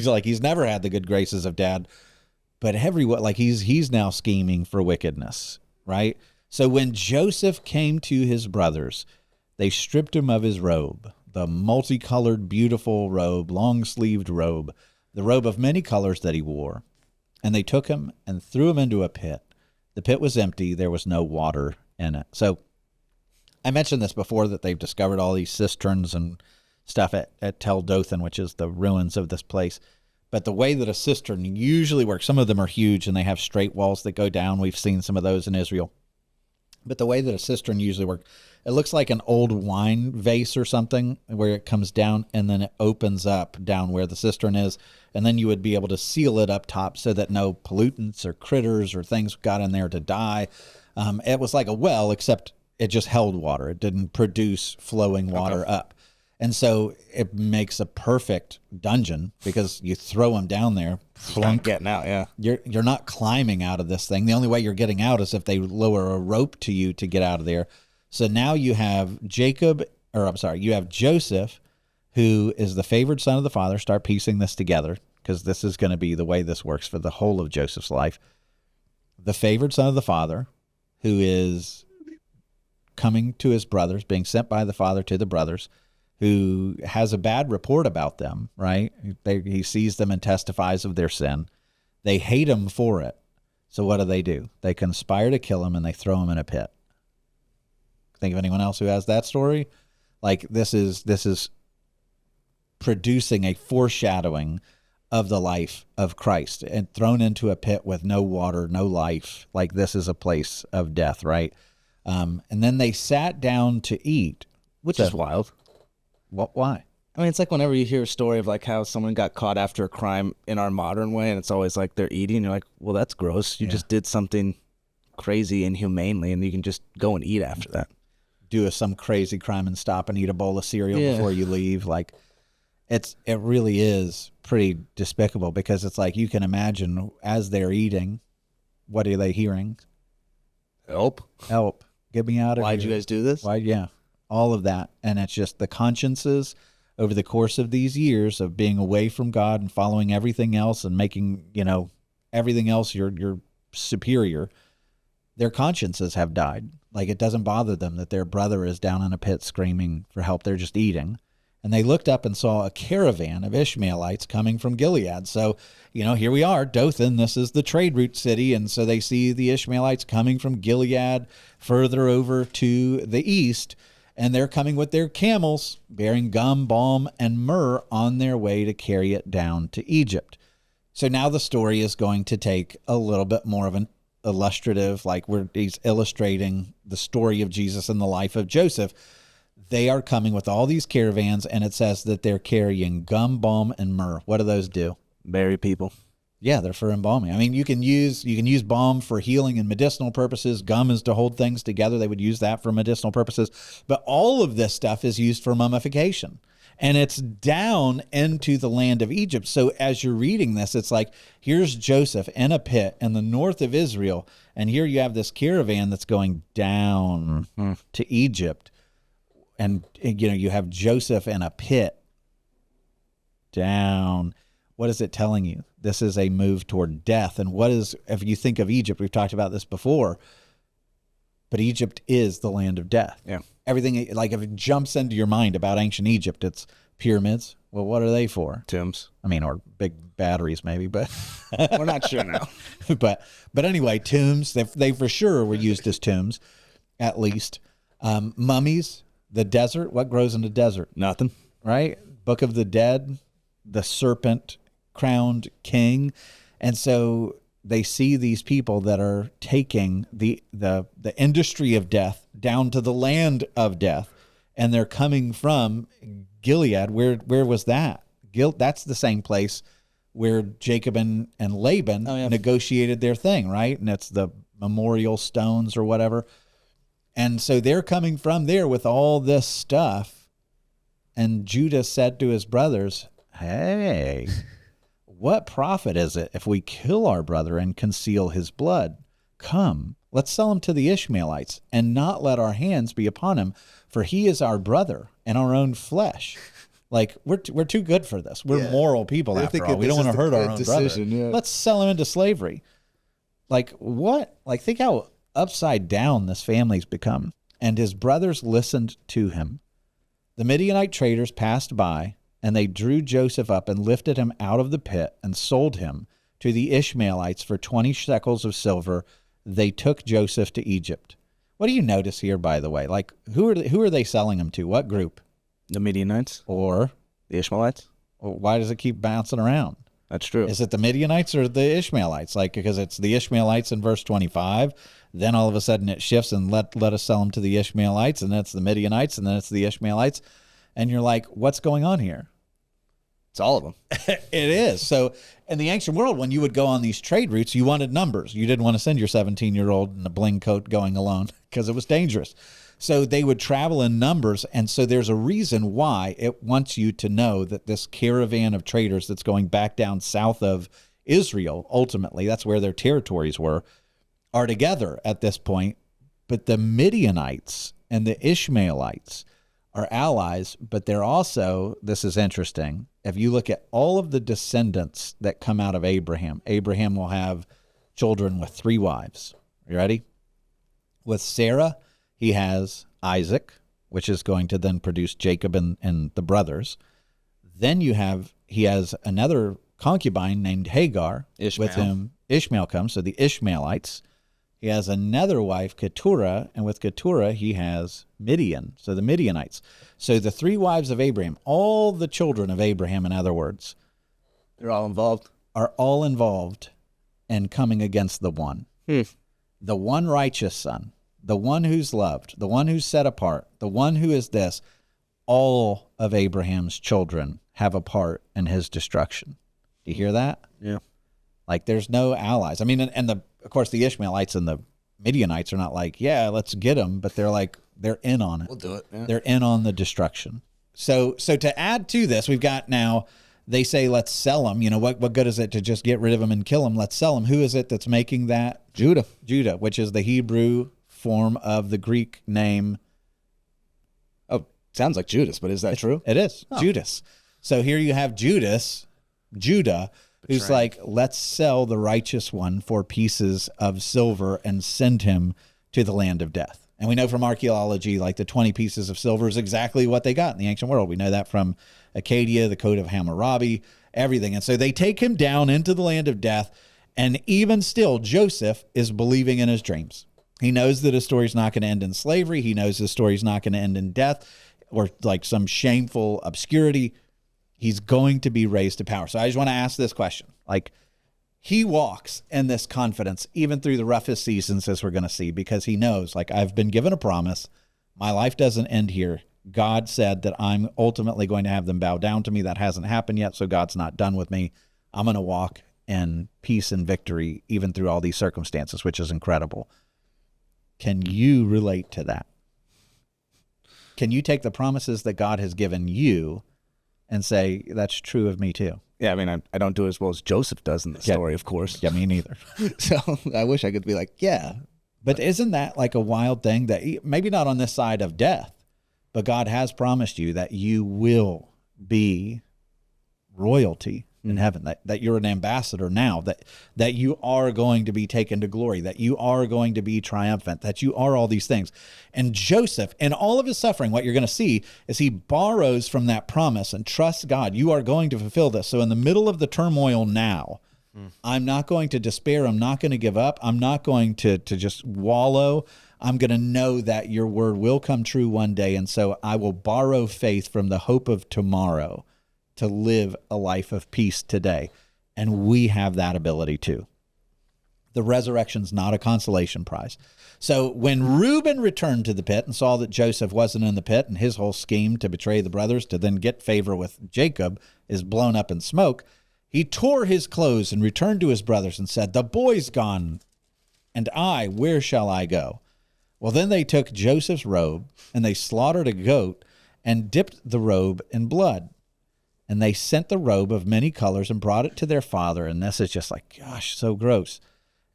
like he's never had the good graces of Dad. But everyone, like he's now scheming for wickedness, right? So when Joseph came to his brothers, they stripped him of his robe, the multicolored, beautiful robe, long-sleeved robe, the robe of many colors that he wore. And they took him and threw him into a pit. The pit was empty. There was no water in it. So I mentioned this before, that they've discovered all these cisterns and stuff at Dothan, which is the ruins of this place. But the way that a cistern usually works, some of them are huge and they have straight walls that go down. We've seen some of those in Israel. But the way that a cistern usually works, it looks like an old wine vase or something, where it comes down and then it opens up down where the cistern is. And then you would be able to seal it up top so that no pollutants or critters or things got in there to die. It was like a well, except it just held water. It didn't produce flowing water up. And so it makes a perfect dungeon, because you throw them down there, Not getting out, yeah. you're not climbing out of this thing. The only way you're getting out is if they lower a rope to you to get out of there. So now you have you have Joseph, who is the favored son of the father. Start piecing this together, because this is going to be the way this works for the whole of Joseph's life. The favored son of the father, who is coming to his brothers, being sent by the father to the brothers, who has a bad report about them, right? He sees them and testifies of their sin. They hate him for it. So what do? They conspire to kill him, and they throw him in a pit. Think of anyone else who has that story? Like, this is producing a foreshadowing of the life of Christ, and thrown into a pit with no water, no life. Like, this is a place of death, right? And then they sat down to eat. Which is wild. What? Why? I mean, it's like whenever you hear a story of like how someone got caught after a crime in our modern way, and it's always like they're eating. You're like, well, that's gross. You just did something crazy inhumanely, and you can just go and eat after that. Do some crazy crime and stop and eat a bowl of cereal before you leave. Like, it really is pretty despicable, because it's like, you can imagine as they're eating, what are they hearing? Help. Get me out of here. Why'd you guys do this? Why? Yeah. All of that. And it's just the consciences over the course of these years of being away from God and following everything else and making, everything else your superior. Their consciences have died. Like, it doesn't bother them that their brother is down in a pit screaming for help. They're just eating. And they looked up and saw a caravan of Ishmaelites coming from Gilead. So, here we are, Dothan. This is the trade route city. And so they see the Ishmaelites coming from Gilead further over to the east. And they're coming with their camels, bearing gum, balm, and myrrh on their way to carry it down to Egypt. So now the story is going to take a little bit more of an illustrative, like he's illustrating the story of Jesus and the life of Joseph. They are coming with all these caravans, and it says that they're carrying gum, balm, and myrrh. What do those do? Bury people. Yeah, they're for embalming. I mean, you can use balm for healing and medicinal purposes. Gum is to hold things together. They would use that for medicinal purposes. But all of this stuff is used for mummification. And it's down into the land of Egypt. So as you're reading this, it's like, here's Joseph in a pit in the north of Israel. And here you have this caravan that's going down to Egypt. And, you have Joseph in a pit down. What is it telling you? This is a move toward death. And if you think of Egypt, we've talked about this before, but Egypt is the land of death. Yeah. Everything, like, if it jumps into your mind about ancient Egypt, it's pyramids. Well, what are they for? Tombs. I mean, or big batteries maybe, but we're not sure now. But anyway, tombs, they for sure were used as tombs, at least. Mummies, the desert. What grows in the desert? Nothing. Right? Book of the Dead, the serpent crowned king. And so they see these people that are taking the industry of death down to the land of death, and they're coming from Gilead. Where was that? That's the same place where Jacob and Laban negotiated their thing, right? And it's the memorial stones or whatever. And so they're coming from there with all this stuff. And Judah said to his brothers, hey, what profit is it if we kill our brother and conceal his blood? Come, let's sell him to the Ishmaelites and not let our hands be upon him, for he is our brother and our own flesh. Like, we're too good for this. We're moral people after all. We don't want to hurt our own brother. Yeah. Let's sell him into slavery. Like, what? Like, think how upside down this family's become. And his brothers listened to him. The Midianite traders passed by, And they drew Joseph up and lifted him out of the pit and sold him to the Ishmaelites for 20 shekels of silver. They took Joseph to Egypt. What do you notice here, by the way? Like, who are they selling him to? What group? The Midianites Or the Ishmaelites. why does it keep bouncing around? That's true. Is it the Midianites or the Ishmaelites? Like, because it's the Ishmaelites in verse 25. Then all of a sudden it shifts and let us sell them to the Ishmaelites, and then it's the Midianites, and then it's the Ishmaelites. And you're like, what's going on here? It's all of them. It is. So in the ancient world, when you would go on these trade routes, you wanted numbers. You didn't want to send your 17-year-old in a bling coat going alone because it was dangerous. So they would travel in numbers. And so there's a reason why it wants you to know that this caravan of traders that's going back down south of Israel, ultimately, that's where their territories were, are together at this point. But the Midianites and the Ishmaelites are allies, but they're also, this is interesting, if you look at all of the descendants that come out of Abraham, Abraham will have children with 3 wives. You ready? With Sarah, he has Isaac, which is going to then produce Jacob and the brothers. Then he has another concubine named Hagar. Ishmael. With whom Ishmael comes, so the Ishmaelites. He has another wife, Keturah, and with Keturah he has Midian, so the Midianites. So the 3 wives of Abraham, all the children of Abraham, in other words, They're all involved. are all involved in coming against the one. The one righteous son, the one who's loved, the one who's set apart, the one who is this. All of Abraham's children have a part in his destruction. Do you hear that? Yeah. Like, there's no allies. I mean, and of course, the Ishmaelites and the Midianites are not like, yeah, let's get them, but they're like, they're in on it. We'll do it. Yeah. They're in on the destruction. So to add to this, we've got now, they say, let's sell them. You know, what good is it to just get rid of them and kill them? Let's sell them. Who is it that's making that? Judah. Judah, which is the Hebrew form of the Greek name. Oh, sounds like Judas, but is that true? It is. Judas. So here you have Judah, who's like, let's sell the righteous one for pieces of silver and send him to the land of death. And we know from archaeology, like the 20 pieces of silver is exactly what they got in the ancient world. We know that from Acadia, the Code of Hammurabi, everything. And so they take him down into the land of death. And even still, Joseph is believing in his dreams. He knows that his story's not going to end in slavery. He knows his story's not going to end in death or like some shameful obscurity. He's going to be raised to power. So I just want to ask this question. Like, he walks in this confidence, even through the roughest seasons, as we're going to see, because he knows, like, I've been given a promise. My life doesn't end here. God said that I'm ultimately going to have them bow down to me. That hasn't happened yet, so God's not done with me. I'm going to walk in peace and victory, even through all these circumstances, which is incredible. Can you relate to that? Can you take the promises that God has given you and say, that's true of me too? Yeah, I mean, I don't do it as well as Joseph does in the story, of course. Yeah, me neither. So I wish I could be like, yeah. But isn't that like a wild thing that maybe not on this side of death, but God has promised you that you will be royalty in heaven, that you're an ambassador now, that you are going to be taken to glory, that you are going to be triumphant, that you are all these things. And Joseph, in all of his suffering, what you're going to see is he borrows from that promise and trusts God. You are going to fulfill this. So in the middle of the turmoil now, I'm not going to despair. I'm not going to give up. I'm not going to just wallow. I'm going to know that your word will come true one day. And so I will borrow faith from the hope of tomorrow to live a life of peace today. And we have that ability too. The resurrection's not a consolation prize. So when Reuben returned to the pit and saw that Joseph wasn't in the pit and his whole scheme to betray the brothers to then get favor with Jacob is blown up in smoke, he tore his clothes and returned to his brothers and said, "The boy's gone, and where shall I go?" Well, then they took Joseph's robe and they slaughtered a goat and dipped the robe in blood. And they sent the robe of many colors and brought it to their father. And this is just like, gosh, so gross.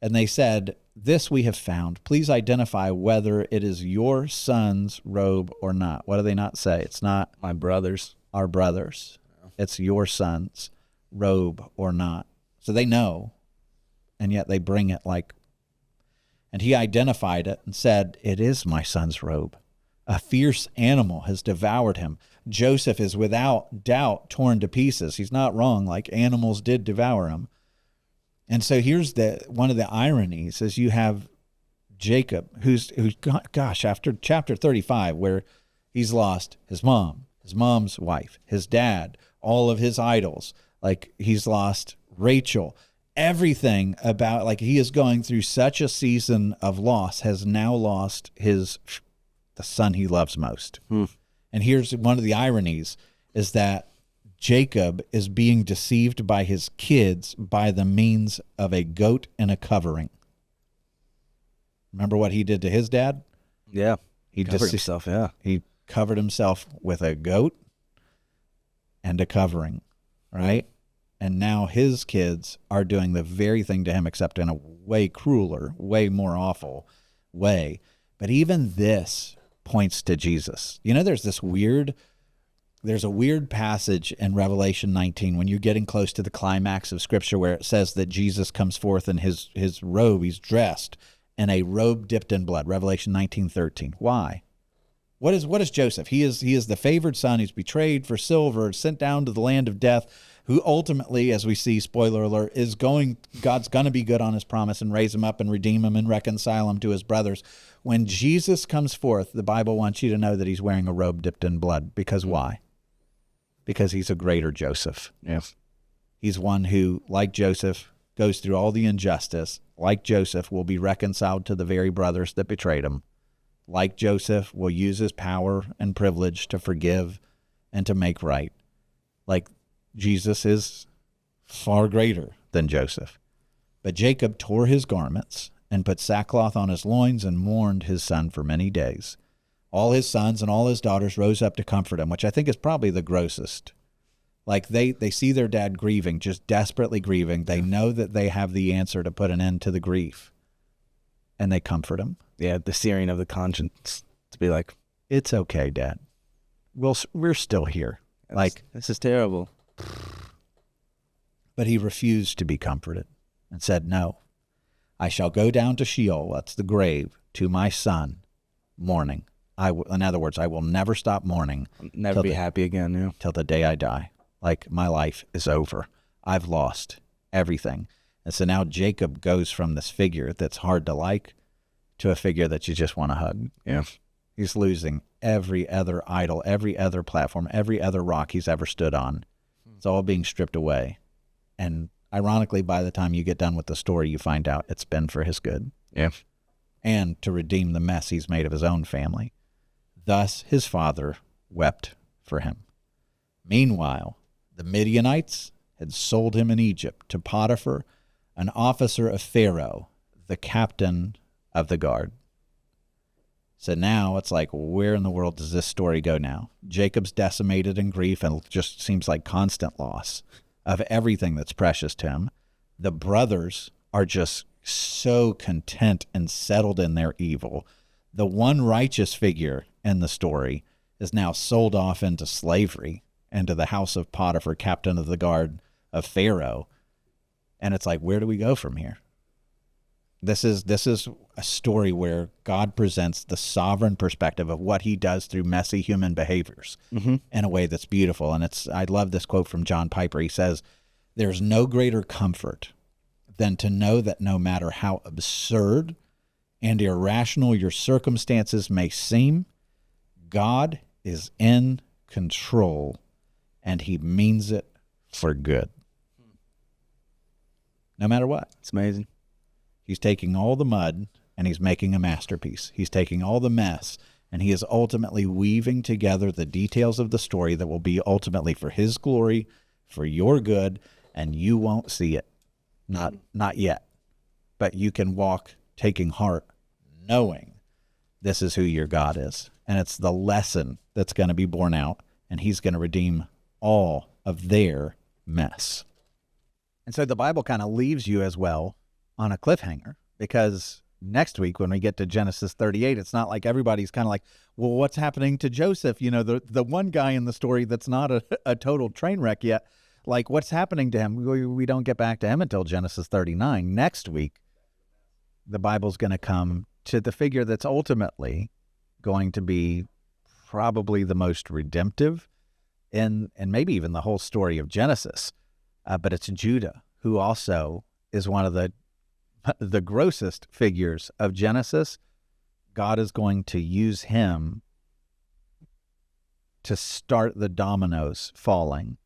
And they said, "This we have found. Please identify whether it is your son's robe or not." What do they not say? It's not My brothers. our brothers. It's your son's robe or not. So they know, and yet they bring it like, and he identified it and said, "It is my son's robe. A fierce animal has devoured him. Joseph is without doubt torn to pieces. He's not wrong. Like animals did devour him. And so here's one of the ironies is you have Jacob, who's after chapter 35, where he's lost his mom, his mom's wife, his dad, all of his idols. Like he's lost Rachel. Everything about, like, he is going through such a season of loss, has now lost the son he loves most. And here's one of the ironies is that Jacob is being deceived by his kids by the means of a goat and a covering. Remember what he did to his dad? Yeah. He covered himself, yeah. He covered himself with a goat and a covering, right? And now his kids are doing the very thing to him, except in a way crueler, way more awful way. But even this points to Jesus. You know, there's a weird passage in Revelation 19 when you're getting close to the climax of Scripture where it says that Jesus comes forth in his robe. He's dressed in a robe dipped in blood. Revelation 19:13. Why? What is Joseph? He is the favored son who's betrayed for silver, sent down to the land of death, who ultimately, as we see, spoiler alert, God's going to be good on his promise and raise him up and redeem him and reconcile him to his brothers. When Jesus comes forth, the Bible wants you to know that he's wearing a robe dipped in blood. Because why? Because he's a greater Joseph. Yes. He's one who, like Joseph, goes through all the injustice. Like Joseph, will be reconciled to the very brothers that betrayed him. Like Joseph, will use his power and privilege to forgive and to make right. Like Jesus is far greater than Joseph. But Jacob tore his garments and put sackcloth on his loins and mourned his son for many days. All his sons and all his daughters rose up to comfort him, which I think is probably the grossest. Like they see their dad grieving, just desperately grieving. They know that they have the answer to put an end to the grief. And they comfort him. Yeah, the searing of the conscience to be like, it's okay, Dad. We're still here. This is terrible. But he refused to be comforted and said, no, I shall go down to Sheol, that's the grave, to my son, mourning. In other words, I will never stop mourning. I'll never be happy again, yeah. Till the day I die. Like, my life is over. I've lost everything. And so now Jacob goes from this figure that's hard to like to a figure that you just want to hug. Yeah. He's losing every other idol, every other platform, every other rock he's ever stood on. It's all being stripped away. And ironically, by the time you get done with the story, you find out it's been for his good. Yeah. And to redeem the mess he's made of his own family. Thus his father wept for him. Meanwhile, the Midianites had sold him in Egypt to Potiphar, an officer of Pharaoh, the captain of the guard. So now it's like, where in the world does this story go now? Jacob's decimated in grief and just seems like constant loss of everything that's precious to him. The brothers are just so content and settled in their evil. The one righteous figure in the story is now sold off into slavery, into the house of Potiphar, captain of the guard of Pharaoh. And it's like, where do we go from here? This is a story where God presents the sovereign perspective of what he does through messy human behaviors in a way that's beautiful. And I love this quote from John Piper. He says, there's no greater comfort than to know that no matter how absurd and irrational your circumstances may seem, God is in control and he means it for good. No matter what. It's amazing. He's taking all the mud and he's making a masterpiece. He's taking all the mess and he is ultimately weaving together the details of the story that will be ultimately for his glory, for your good, and you won't see it. Not yet. But you can walk taking heart, knowing this is who your God is. And it's the lesson that's going to be borne out, and he's going to redeem all of their mess. And so the Bible kind of leaves you as well on a cliffhanger, because next week when we get to Genesis 38, it's not like everybody's kind of like, well, what's happening to Joseph? You know, the one guy in the story that's not a total train wreck yet. Like, what's happening to him? We don't get back to him until Genesis 39. Next week, the Bible's going to come to the figure that's ultimately going to be probably the most redemptive and maybe even the whole story of Genesis. But it's Judah, who also is one of the grossest figures of Genesis. God is going to use him to start the dominoes falling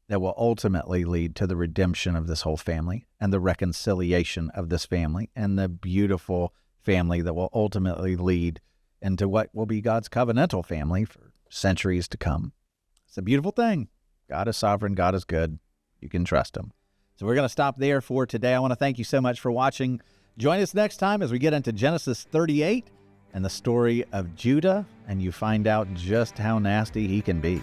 that will ultimately lead to the redemption of this whole family and the reconciliation of this family and the beautiful family that will ultimately lead into what will be God's covenantal family for centuries to come. It's a beautiful thing. God is sovereign. God is good. You can trust him. So we're going to stop there for today. I want to thank you so much for watching. Join us next time as we get into Genesis 38 and the story of Judah, and you find out just how nasty he can be.